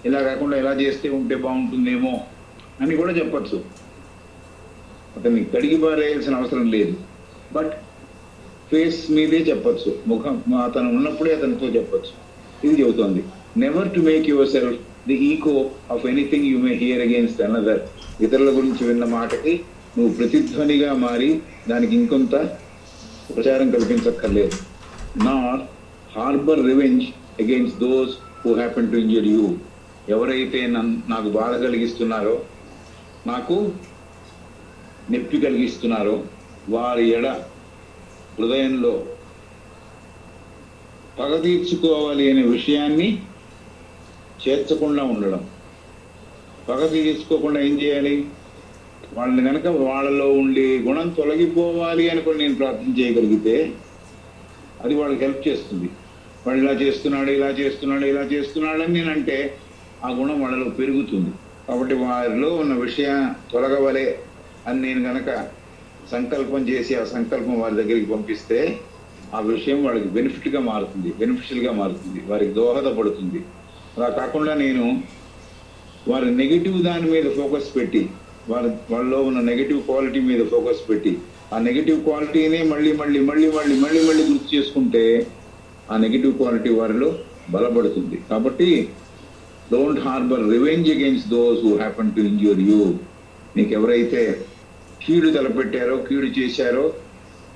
ఇలా కాకుండా ఇలా చేస్తే ఉంటే బాగుంటుందేమో అని కూడా చెప్పచ్చు. అతన్ని కడిగి పారేయాల్సిన అవసరం లేదు. బట్ ఫేస్ మీదే చెప్పొచ్చు, ముఖం అతను ఉన్నప్పుడే అతనితో చెప్పొచ్చు. ఇది చెబుతోంది. Never to make yourself the echo of anything you may hear against another. ఇతరుల గురించి విన్న మాటకి నువ్వు ప్రతిధ్వనిగా మారి దానికి ఇంకొంత ప్రచారం కల్పించక్కర్లేదు. Not harbour revenge against those who happen to injure you. ఎవరైతే నాకు బాధ కలిగిస్తున్నారో, నాకు నొప్పి కలిగిస్తున్నారో వారి ఎడ హృదయంలో పగ తీర్చుకోవాలి అనే విషయాన్ని చేర్చకుండా ఉండడం. పగ తీర్చుకోకుండా ఏం చేయాలి? వాళ్ళని కనుక వాళ్ళలో ఉండే గుణం తొలగిపోవాలి అనుకుని నేను ప్రార్థన చేయగలిగితే అది వాళ్ళకి హెల్ప్ చేస్తుంది. వాడు ఇలా చేస్తున్నాడు, ఇలా చేస్తున్నాడు, ఇలా చేస్తున్నాడు అని నేనంటే ఆ గుణం వాళ్ళలో పెరుగుతుంది. కాబట్టి వారిలో ఉన్న విషయం తొలగవలే అని నేను కనుక సంకల్పం చేసి ఆ సంకల్పం వారి దగ్గరికి పంపిస్తే ఆ విషయం వాళ్ళకి బెనిఫిట్గా మారుతుంది, బెనిఫిషియల్గా మారుతుంది, వారికి దోహదపడుతుంది. అలా కాకుండా నేను వారి నెగిటివ్ దాని మీద ఫోకస్ పెట్టి, వాళ్ళలో ఉన్న నెగిటివ్ క్వాలిటీ మీద ఫోకస్ పెట్టి ఆ నెగిటివ్ క్వాలిటీనే మళ్ళీ మళ్ళీ మళ్ళీ మళ్ళీ మళ్ళీ మళ్ళీ గుర్తు చేసుకుంటే ఆ నెగిటివ్ క్వాలిటీ వారిలో బలపడుతుంది. కాబట్టి don't harbour revenge against those who happen to injure you. నీకు ఎవరైతే కీడు తలపెట్టారో, కీడు చేశారో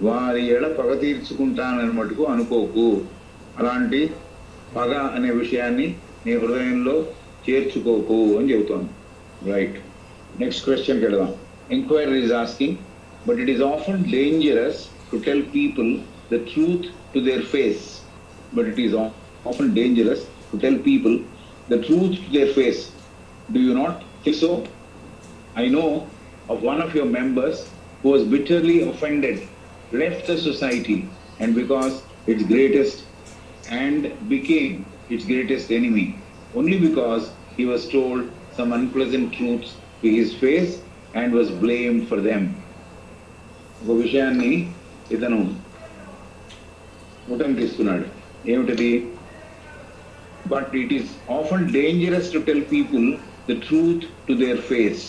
వారి ఎడ పగ తీర్చుకుంటానని మటుకు అనుకోకు. అలాంటి పగ అనే విషయాన్ని నీ హృదయంలో చేర్చుకోకు అని చెబుతాను. రైట్, నెక్స్ట్ క్వశ్చన్కి వెళదాం. Enquiry is asking, but it is often dangerous to tell people the truth to their face. But it is often dangerous to tell people the truth to their face. Do you not think so? I know of one of your members who was bitterly offended, left the society, and became its greatest enemy, only because he was told some unpleasant truths to his face and was blamed for them. ఒక విషయాన్ని ఇతను ఉటంకిస్తున్నాడు. ఏమిటది? But it is often dangerous to tell people the truth to their face.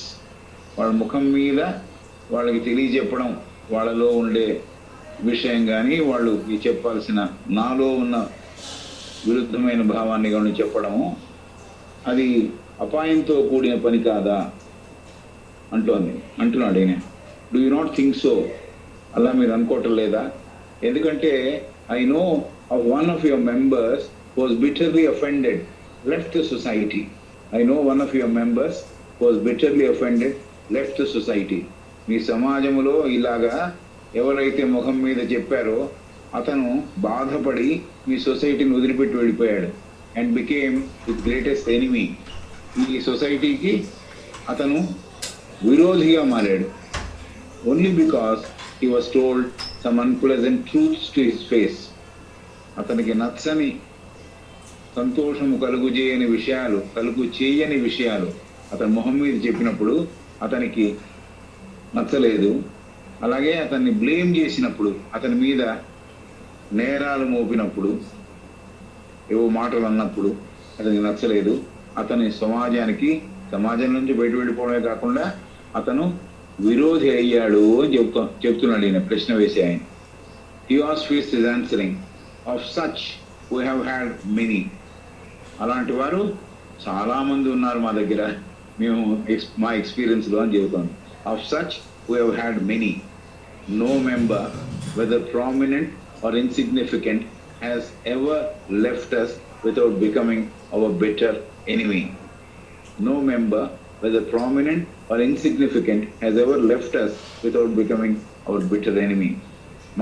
వాళ్ళ ముఖం మీద వాళ్ళకి తెలియజెప్పడం, వాళ్ళలో ఉండే విషయం కానీ వాళ్ళు చెప్పాల్సిన నాలో ఉన్న విరుద్ధమైన భావాన్ని కానీ చెప్పడము అది అపాయంతో కూడిన పని కాదా అంటున్నాడు ఈయన. Do you not think so? అలా మీరు అనుకోవటం లేదా? ఎందుకంటే I know of one of your members was bitterly offended, left the society. I know one of your members was bitterly offended, left the society. మీ సమాజంలో ఇలాగా ఎవరైతే ముఖం మీద చెప్పారో అతను బాధపడి మీ సొసైటీని వదిలిపెట్టి వెళ్ళిపోయాడు. And became his greatest enemy. ఈ సొసైటీకి అతను విరోధిగా మారాడు. Only because he was told some unpleasant truths to his face. అతనికి నచ్చని, సంతోషము కలుగు చేయని విషయాలు అతని మొహం మీద చెప్పినప్పుడు అతనికి నచ్చలేదు. అలాగే అతన్ని బ్లేమ్ చేసినప్పుడు, అతని మీద నేరాలు మోపినప్పుడు, ఏవో మాటలు అన్నప్పుడు అతనికి నచ్చలేదు. అతని సమాజం నుంచి బయట వెళ్ళిపోవడమే కాకుండా అతను విరోధి అయ్యాడు అని చెప్తున్నాడు ఈయన ప్రశ్న వేసి. ఆయన he was faced is answering, of such we have had many. అలాంటి వారు చాలా మంది ఉన్నారు మా దగ్గర, మేము మా ఎక్స్పీరియన్స్లో అని చెబుతాను. Of such we have had many. No member whether prominent or insignificant has ever left us without becoming our bitter enemy. No member whether prominent or insignificant has ever left us without becoming our bitter enemy.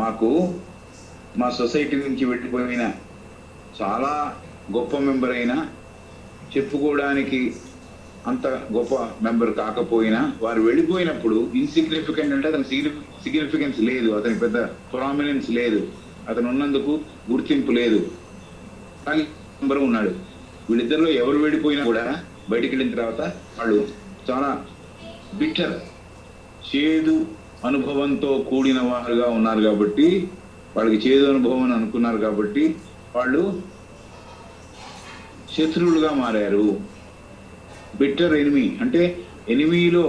మాకు మా సొసైటీ నుంచి వెళ్ళిపోయిన చాలా గొప్ప మెంబర్ అయినా, చెప్పుకోవడానికి అంత గొప్ప మెంబర్ కాకపోయినా వారు వెళ్ళిపోయినప్పుడు ఇన్సిగ్నిఫికెంట్ అంటే అతనికి సిగ్నిఫికెన్స్ లేదు, అతనికి పెద్ద ప్రామినెన్స్ లేదు, అతను ఉన్నందుకు గుర్తింపు లేదు, కానీ మెంబర్ ఉన్నాడు. వీళ్ళిద్దరిలో ఎవరు వెళ్ళిపోయినా కూడా బయటికి వెళ్ళిన తర్వాత వాళ్ళు చాలా బిట్టర్, చేదు అనుభవంతో కూడిన వారుగా ఉన్నారు కాబట్టి, వాళ్ళకి చేదు అనుభవం అని అనుకున్నారు కాబట్టి వాళ్ళు శత్రువులుగా మారారు. బిట్టర్ ఎనిమీ అంటే ఎనిమీలో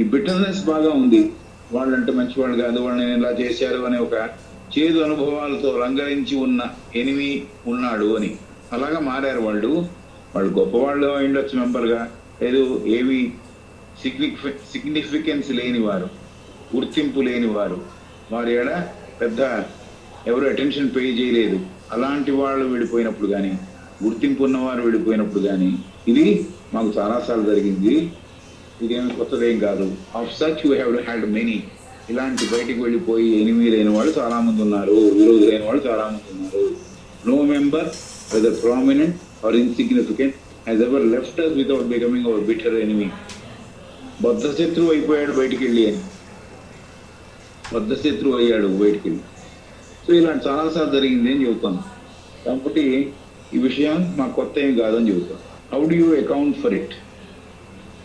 ఈ బిట్టర్నెస్ బాగా ఉంది. వాళ్ళంటే మంచివాళ్ళు కాదు, వాళ్ళని ఇలా చేశారు అనే ఒక చేదు అనుభవాలతో రంగరించి ఉన్న ఎనిమి ఉన్నాడు అని. అలాగా మారారు వాళ్ళు. వాళ్ళు గొప్పవాళ్ళు అయిండొచ్చు మెంబర్గా, లేదు ఏవి సిగ్నిఫికెన్స్ లేనివారు, గుర్తింపు లేనివారు, వారి ఎడ పెద్ద ఎవరు అటెన్షన్ పే చేయలేదు. అలాంటి వాళ్ళు విడిపోయినప్పుడు కానీ, గుర్తింపు ఉన్నవారు విడిపోయినప్పుడు కానీ, ఇది మాకు చాలాసార్లు జరిగింది, ఇదేమి కొత్తదేం కాదు. Of such you have had many. ఇలాంటి బయటికి వెళ్ళిపోయి ఎనిమిది లేని వాళ్ళు చాలా మంది ఉన్నారు, విరోధులైన వాళ్ళు చాలా మంది ఉన్నారు. No member whether prominent or insignificant has ever left us without becoming our bitter enemy. బద్ధశత్రువు అయిపోయాడు బయటికి వెళ్ళి అని, బద్ధశత్రువు అయ్యాడు బయటికి వెళ్ళి. సో ఇలాంటి చాలాసార్లు జరిగింది అని చెబుతాను. కాబట్టి ఈ విషయం మాకు కొత్త ఏం కాదని చెబుతాం. How do you account for it?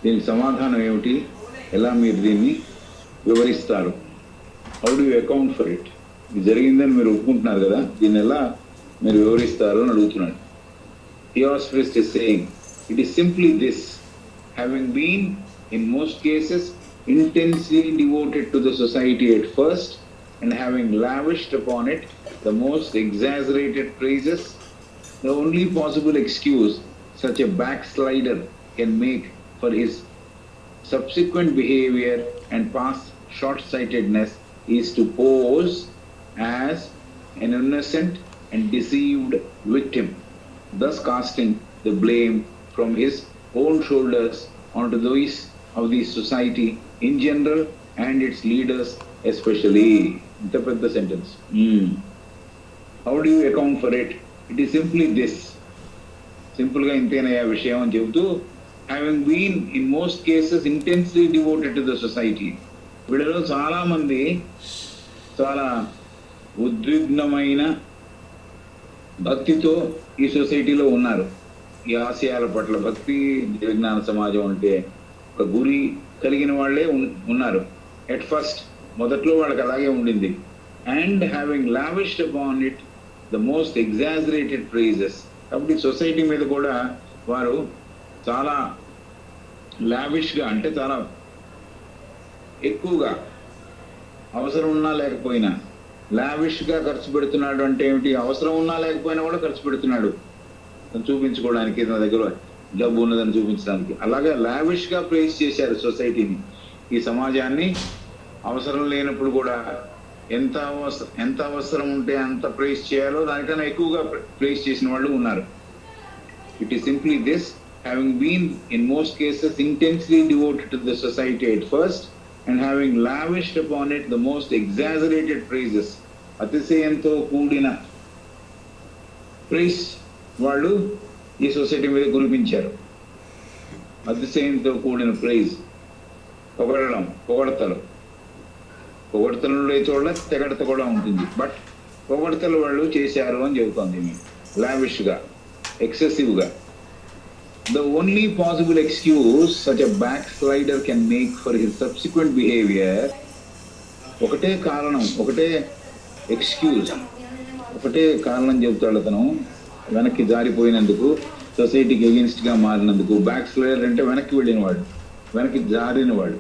దీనికి సమాధానం ఏమిటి? ఎలా మీరు దీన్ని వివరిస్తారు? How do you account for it? ఇది జరిగిందని మీరు ఒప్పుకుంటున్నారు కదా, దీన్ని ఎలా మీరు వివరిస్తారు అని అడుగుతున్నాడు. Theosophist is saying, it is simply this: having been, in most cases, intensely devoted to the society at first, and having lavished upon it the most exaggerated praises, the only possible excuse such a backslider can make for his subsequent behavior and past short-sightedness is to pose as an innocent and deceived victim, thus casting the blame from his own shoulders onto those of the society in general and its leaders especially. Interpret the sentence. How do you account for it? It is simply this. Simple ga ఇంతేనయ్యా విషయం అని చెబుతూ, having been in most cases intensely devoted to the society. వీళ్ళలో చాలా మంది చాలా ఉద్విగ్నమైన భక్తితో ఈ సొసైటీలో ఉన్నారు. ఈ ఆశయాల పట్ల భక్తి, విజ్ఞాన సమాజం అంటే ఒక గురి కలిగిన వాళ్ళే ఉన్నారు. ఎట్ ఫస్ట్, మొదట్లో వాళ్ళకి అలాగే ఉండింది. And having lavished upon it the most exaggerated praises. కాబట్టి సొసైటీ మీద కూడా వారు చాలా లావిష్గా, అంటే చాలా ఎక్కువగా, అవసరం ఉన్నా లేకపోయినా లావిష్గా ఖర్చు పెడుతున్నాడు. అంటే ఏమిటి? అవసరం ఉన్నా లేకపోయినా కూడా ఖర్చు పెడుతున్నాడు చూపించుకోవడానికి, తన దగ్గర డబ్బు ఉన్నదని చూపించడానికి. అలాగే లావిష్గా ప్రైజ్ చేశారు సొసైటీని, ఈ సమాజాన్ని. అవసరం లేనప్పుడు కూడా ఎంత అవసరం ఉంటే అంత ప్రైజ్ చేయాలో దానికన్నా ఎక్కువగా ప్రైజ్ చేసిన వాళ్ళు ఉన్నారు. It is simply this: having been in most cases intensely devoted to the society at first and having lavished upon it the most exaggerated praises. అతిశయంతో కూడిన ప్రైజ్ వాళ్ళు ఈ సొసైటీ మీద కురిపించారు. అతిశయంతో కూడిన ప్రైజ్, పొగడతలు చోట్ల తెగడత కూడా ఉంటుంది. బట్ పొగడతలు వాళ్ళు చేశారు అని చెబుతోంది మేము. లావిష్గా, ఎక్సెసివ్గా. The only possible excuse such a backslider can make for his subsequent behavior, ఒకటే కారణం, ఒకటే ఎక్స్క్యూజ్, ఒకటే కారణం చెబుతాడు అతను వెనక్కి జారిపోయినందుకు, సొసైటీకి ఎగెన్స్ట్గా మారినందుకు. బ్యాక్ స్లైడర్ అంటే వెనక్కి వెళ్ళినవాడు, వెనక్కి జారినవాడు.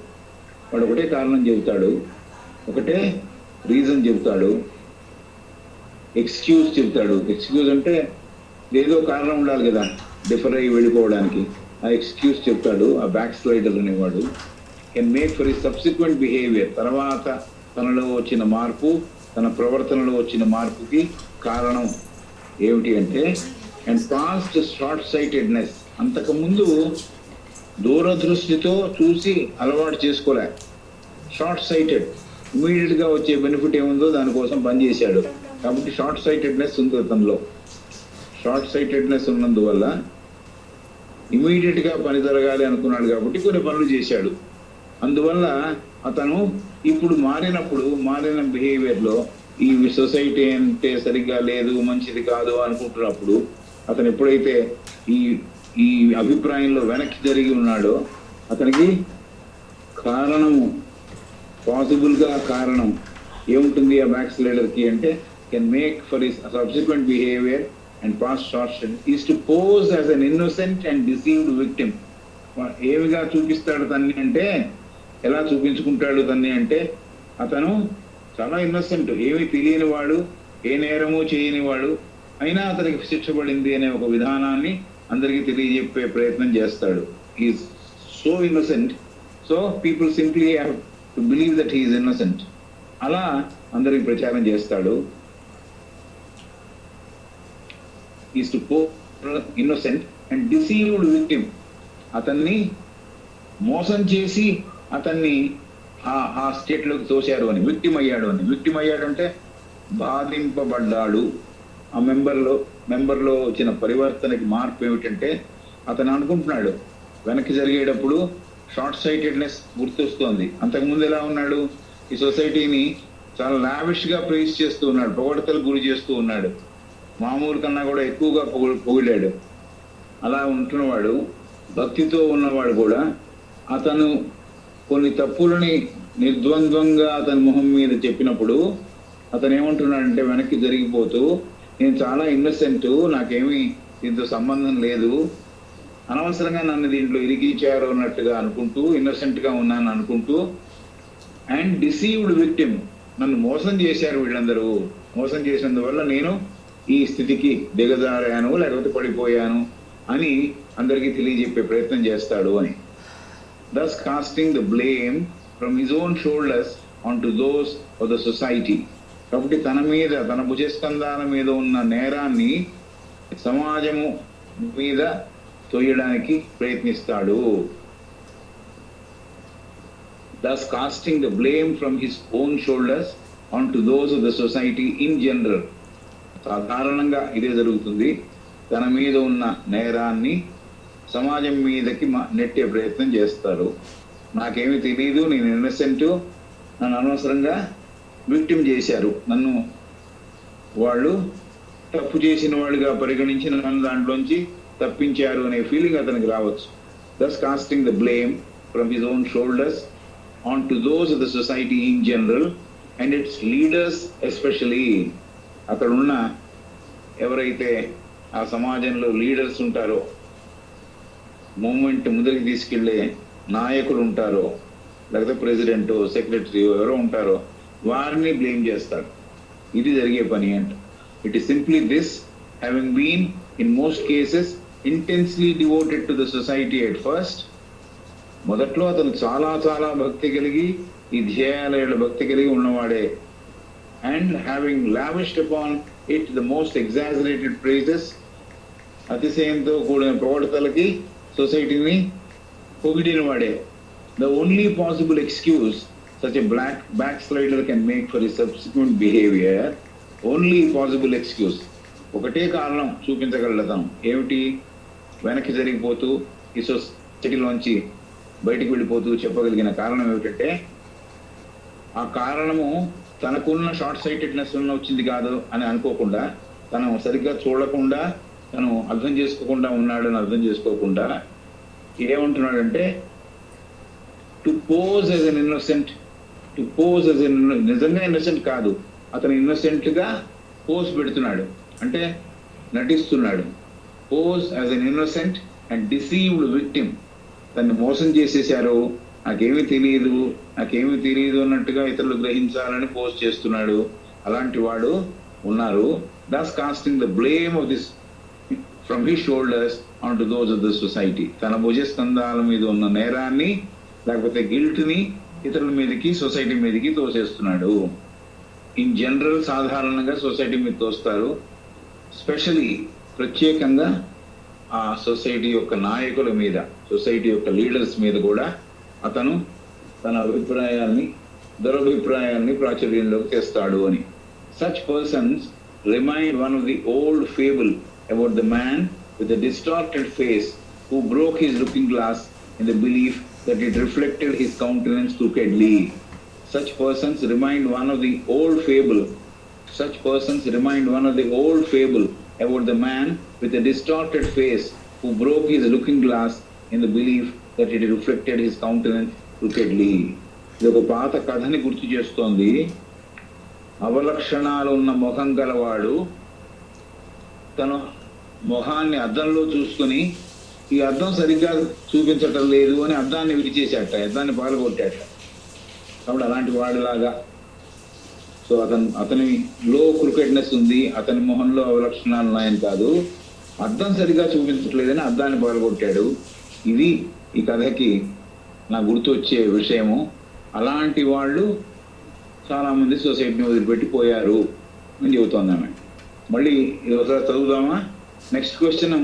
వాడు ఒకటే కారణం చెబుతాడు, ఒకటే రీజన్ చెబుతాడు, ఎక్స్క్యూజ్ చెబుతాడు. ఎక్స్క్యూజ్ అంటే ఏదో కారణం ఉండాలి కదా డిఫర్ అయ్యి వెళ్ళిపోవడానికి. ఆ ఎక్స్క్యూజ్ చెప్తాడు ఆ బ్యాక్ స్లైడర్ అనేవాడు. Can make for his subsequent behaviour, తర్వాత తనలో వచ్చిన మార్పు, తన ప్రవర్తనలో వచ్చిన మార్పుకి కారణం ఏమిటి అంటే, అండ్ పాస్ట్ షార్ట్ సైటెడ్నెస్, అంతకుముందు దూరదృష్టితో చూసి అలవాటు చేసుకోలే. షార్ట్ సైటెడ్, ఇమీడియట్గా వచ్చే బెనిఫిట్ ఏముందో దానికోసం పనిచేశాడు. కాబట్టి షార్ట్ సైటెడ్నెస్ ఉంది అతనిలో. షార్ట్ సైటెడ్నెస్ ఉన్నందువల్ల ఇమీడియట్గా పని జరగాలి అనుకున్నాడు కాబట్టి కొన్ని పనులు చేశాడు. అందువల్ల అతను ఇప్పుడు మారిన బిహేవియర్లో ఈ సొసైటీ అంటే సరిగ్గా లేదు, మంచిది కాదు అనుకుంటున్నప్పుడు, అతను ఎప్పుడైతే ఈ అభిప్రాయంలో వెనక్కి జరిగి ఉన్నాడో అతనికి కారణము, పాసిబుల్గా కారణం ఏముంటుంది ఆ బ్యాక్ స్లైడర్కి అంటే, can make for his subsequent behaviour and past shortshot is to pose as an innocent and deceived victim. ఏమిగా చూపిస్తాడు తన్ని అంటే, ఎలా చూపించుకుంటాడు తన్ని అంటే, అతను చాలా ఇన్నోసెంట్, ఏమీ తెలియని వాడు, ఏ నేరము చేయని వాడు, అయినా అతనికి శిక్ష పడింది అనే ఒక విధానాన్ని అందరికీ తెలియజెప్పే ప్రయత్నం చేస్తాడు. Is so innocent, so people simply have to believe that he is innocent. అలా అందరికి ప్రచారం చేస్తాడు. Is too innocent and deceived victim. అతన్ని మోసం చేసి అతన్ని ఆ స్టేట్ లోకి తోశారు అని, విక్టిమ్ అయ్యాడు అని. విక్టిమ్ అయ్యాడు అంటే బాధింపబడ్డాడు. ఆ మెంబర్లో వచ్చిన పరివర్తనకి మార్పు ఏమిటంటే, అతను అనుకుంటున్నాడు వెనక్కి జరిగేటప్పుడు షార్ట్ సైటెడ్నెస్ గుర్తొస్తోంది. అంతకుముందు ఎలా ఉన్నాడు, ఈ సొసైటీని చాలా లావిష్ గా ప్రైజ్ చేస్తూ ఉన్నాడు, పొగడతలకు గురి చేస్తూ ఉన్నాడు, మామూలు కన్నా కూడా ఎక్కువగా పొగిడాడు. అలా ఉంటున్నవాడు, భక్తితో ఉన్నవాడు కూడా అతను కొన్ని తప్పులని నిర్ద్వంద్వంగా అతని మొహం మీద చెప్పినప్పుడు అతను ఏమంటున్నాడంటే, వెనక్కి జరిగిపోతూ, నేను చాలా ఇన్నోసెంట్, నాకేమీ దీంతో సంబంధం లేదు, అనవసరంగా నన్ను దీంట్లో ఇరికించారు అన్నట్టుగా అనుకుంటూ, ఇన్నోసెంట్ గా ఉన్నాను అనుకుంటూ, అండ్ డిసీవ్డ్ విక్టిమ్, నన్ను మోసం చేశారు వీళ్ళందరూ, మోసం చేసినందువల్ల నేను ఈ స్థితికి దిగజారాను లేకపోతే పడిపోయాను అని అందరికీ తెలియజెప్పే ప్రయత్నం చేస్తాడు అని. thus casting the blame from his own shoulders onto those of the society. కాబట్టి తన మీద, తన భుజస్కంధాల మీద ఉన్న నేరాన్ని సమాజము మీద తోయడానికి ప్రయత్నిస్తాడు. thus casting the blame from his own shoulders onto those of the society in general. సాధారణంగా ఇదే జరుగుతుంది. తన మీద ఉన్న నేరాన్ని సమాజం మీదకి నెట్టే ప్రయత్నం చేస్తారు. నాకేమీ తెలియదు, నేను ఇన్నోసెంట్, నన్ను అనవసరంగా విక్టిమ్ చేశారు, నన్ను వాళ్ళు తప్పు చేసిన వాళ్ళుగా పరిగణించి నన్ను దాంట్లోంచి తప్పించారు అనే ఫీలింగ్ అతనికి రావచ్చు. thus casting the blame from his own shoulders onto those of the society in general and its leaders especially. అక్కడున్న ఎవరైతే ఆ సమాజంలో లీడర్స్ ఉంటారో, మూమెంట్ ముందరికి తీసుకెళ్లే నాయకులు ఉంటారో, లేకపోతే ప్రెసిడెంట్, సెక్రటరీ ఎవరో ఉంటారో, వారిని బ్లేమ్ చేస్తాడు. ఇది జరిగే పని అంట. It is simply this, having been in most cases intensely devoted to the society at first. మొదట్లో అతను చాలా చాలా భక్తి కలిగి, ఈ ధ్యేయాలయాల భక్తి కలిగి ఉన్నవాడే. And having lavished upon it the most exaggerated praises, అతిశయంతో కూడిన పొగడతలకి సొసైటీని పొగిడిన వాడే. The only possible excuse such a backslider can make for his subsequent behavior, only possible excuse, ఒకటే కారణం చూపించగలతను. ఏమిటి? వెనక్కి జరిగిపోతూ ఈ సొసైటీలోంచి బయటికి వెళ్ళిపోతూ చెప్పగలిగిన కారణం ఏమిటంటే, ఆ కారణము తనకున్న షార్ట్ సైటెడ్నెస్ వల్ల వచ్చింది కాదు అని అనుకోకుండా, తను సరిగ్గా చూడకుండా, తను అర్థం చేసుకోకుండా ఉన్నాడని అర్థం చేసుకోకుండా ఏమంటున్నాడంటే, to pose as N innocent, to pose as ఎన్, నిజంగా ఇన్నోసెంట్ కాదు, అతను ఇన్నోసెంట్ గా పోజ్ పెడుతున్నాడు, అంటే నటిస్తున్నాడు. Pose as N innocent and deceived victim, తను మోసం చేసేశారు, నాకేమీ తెలియదు అన్నట్టుగా ఇతరులు గ్రహించాలని పోజ్ చేస్తున్నాడు. అలాంటి వాడు ఉన్నారు. thus casting the blame of this from his shoulders onto those of the society. తన భుజస్కంధాల మీద ఉన్న నేరాన్ని లేకపోతే గిల్ట్ని ఇతరుల మీదకి, సొసైటీ మీదకి తోసేస్తున్నాడు. ఇన్ జనరల్ సాధారణంగా సొసైటీ మీద తోస్తారు. స్పెషలీ ప్రత్యేకంగా ఆ సొసైటీ యొక్క నాయకుల మీద, సొసైటీ యొక్క లీడర్స్ మీద కూడా అతను తన దురభిప్రాయాల్ని ప్రాచుర్యంలోకి తెస్తాడు అని. Such persons remind one of the old fable about the man with a distorted face who broke his looking glass in the belief that it reflected his countenance crookedly. Such persons remind one of the old fable about the man with a distorted face who broke his looking glass in the belief that it reflected his countenance crookedly. ఇది ఒక పాత కథని గుర్తు చేస్తోంది. అవలక్షణాలు ఉన్న ముఖం గలవాడు తన మొహాన్ని అద్దంలో చూసుకుని, ఈ అద్దం సరిగ్గా చూపించటం లేదు అని అద్దాన్ని విరిచేశాట, అద్దాన్ని పగలగొట్టాట. కాబట్టి అలాంటి వాడిలాగా సో అతని లో క్రికెట్నెస్ ఉంది, అతని మొహంలో అవలక్షణాలు ఉన్నాయని కాదు, అద్దం సరిగా చూపించట్లేదని అద్దాన్ని పగలగొట్టాడు. ఇది ఈ కథకి నాకు గుర్తు వచ్చే విషయము. అలాంటి వాళ్ళు చాలా మంది సొసైటీని వదిలిపెట్టి పోయారు అని చెబుతోందామె. మళ్ళీ ఇది ఒకసారి చదువుదామా? నెక్స్ట్ క్వశ్చన్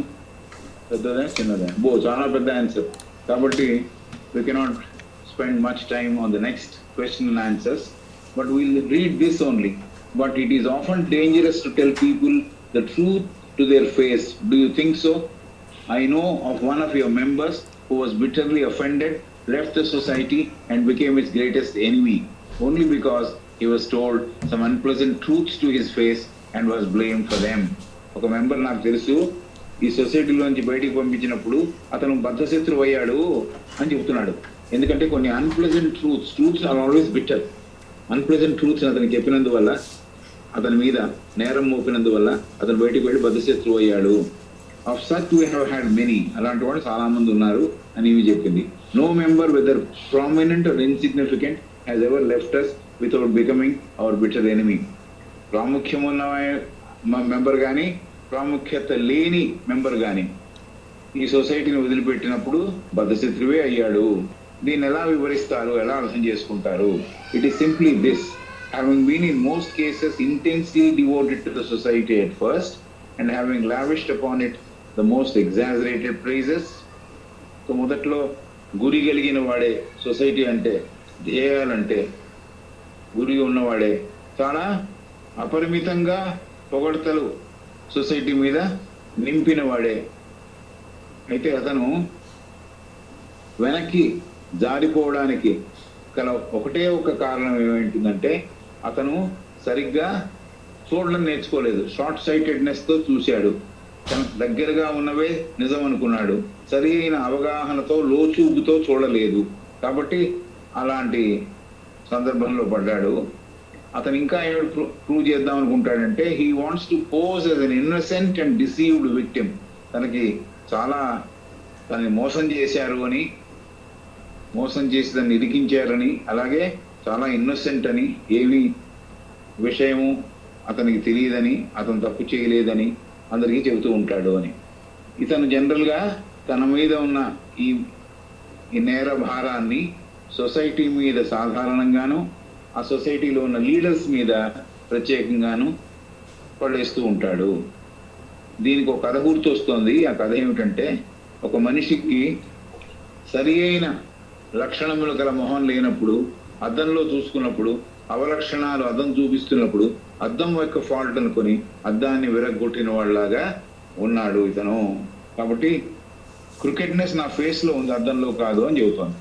పెద్దదా చిన్నదా? చాలా పెద్ద ఆన్సర్ కాబట్టి we cannot spend much time on the next question and answers, but we'll read this only. But it is often dangerous to tell people the truth to their face. Do you think so? I know of one of your members who was bitterly offended, left the society and became its greatest enemy only because he was told some unpleasant truths to his face and was blamed for them. ఒక మెంబర్ నాకు తెలుసు, ఈ సొసైటీలోంచి బయటికి పంపించినప్పుడు అతను బద్ధశత్రువు అయ్యాడు అని చెబుతున్నాడు. ఎందుకంటే కొన్ని unpleasant truths are always bitter. Unpleasant truths అతనికి చెప్పినందువల్ల, అతని మీద నేరం మోపినందువల్ల అతను బయటికి వెళ్ళి బద్ధశత్రువు అయ్యాడు. Of such we have had many. అలాంటి వాళ్ళు చాలా మంది ఉన్నారు అని ఇవి చెప్పింది. No member whether prominent or insignificant has ever left us without becoming our bitter enemy. ప్రాముఖ్యం ఉన్న మెంబర్ కానీ, ప్రాముఖ్యత లేని మెంబర్ కానీ ఈ సొసైటీని వదిలిపెట్టినప్పుడు బద్ధశత్రువే అయ్యాడు. దీన్ని ఎలా వివరిస్తారు, ఎలా అర్థం చేసుకుంటారు? It is simply this: having been in most cases intensely devoted to the society at first and having lavished upon it the most exaggerated praises. So మొదట్లో గురి కలిగిన వాడే, సొసైటీ అంటే, ధ్యేయాలంటే గురి ఉన్నవాడే చాలా అపరిమితంగా పొగడ్తలు సొసైటీ మీద నింపిన వాడే. అయితే అతను వెనక్కి జారిపోవడానికి గల ఒకటే ఒక కారణం ఏమైంటుందంటే, అతను సరిగ్గా చూడడం నేర్చుకోలేదు. షార్ట్ సైటెడ్నెస్తో చూశాడు. తన దగ్గరగా ఉన్నవే నిజం అనుకున్నాడు. సరి అయిన అవగాహనతో, లోచూపుతో చూడలేదు. కాబట్టి అలాంటి సందర్భంలో పడ్డాడు. అతను ఇంకా ఏమి ప్రూవ్ చేద్దాం అనుకుంటాడంటే, he wants to pose as an innocent and deceived victim. తనకి చాలా తనని మోసం చేశారు అని, మోసం చేసి దాన్ని ఇరికించారని, అలాగే చాలా ఇన్నోసెంట్ అని, ఏవి విషయము అతనికి తెలియదని, అతను తప్పు చేయలేదని అందరికీ చెబుతూ ఉంటాడు అని. ఇతను జనరల్గా తన మీద ఉన్న ఈ నేర భారాన్ని సొసైటీ మీద సాధారణంగాను, ఆ సొసైటీలో ఉన్న లీడర్స్ మీద ప్రత్యేకంగాను పడేస్తూ ఉంటాడు. దీనికి ఒక కథ గుర్తొస్తుంది. ఆ కథ ఏమిటంటే, ఒక మనిషికి సరి అయిన లక్షణములు గల మొహం లేనప్పుడు, అద్దంలో చూసుకున్నప్పుడు అవలక్షణాలు అద్దం చూపిస్తున్నప్పుడు అద్దం యొక్క ఫాల్ట్ అనుకొని అద్దాన్ని విరగ్గొట్టిన వాళ్ళలాగా ఉన్నాడు ఇతను. కాబట్టి క్రికెట్నెస్ నా ఫేస్లో ఉంది, అద్దంలో కాదు అని చెబుతాను.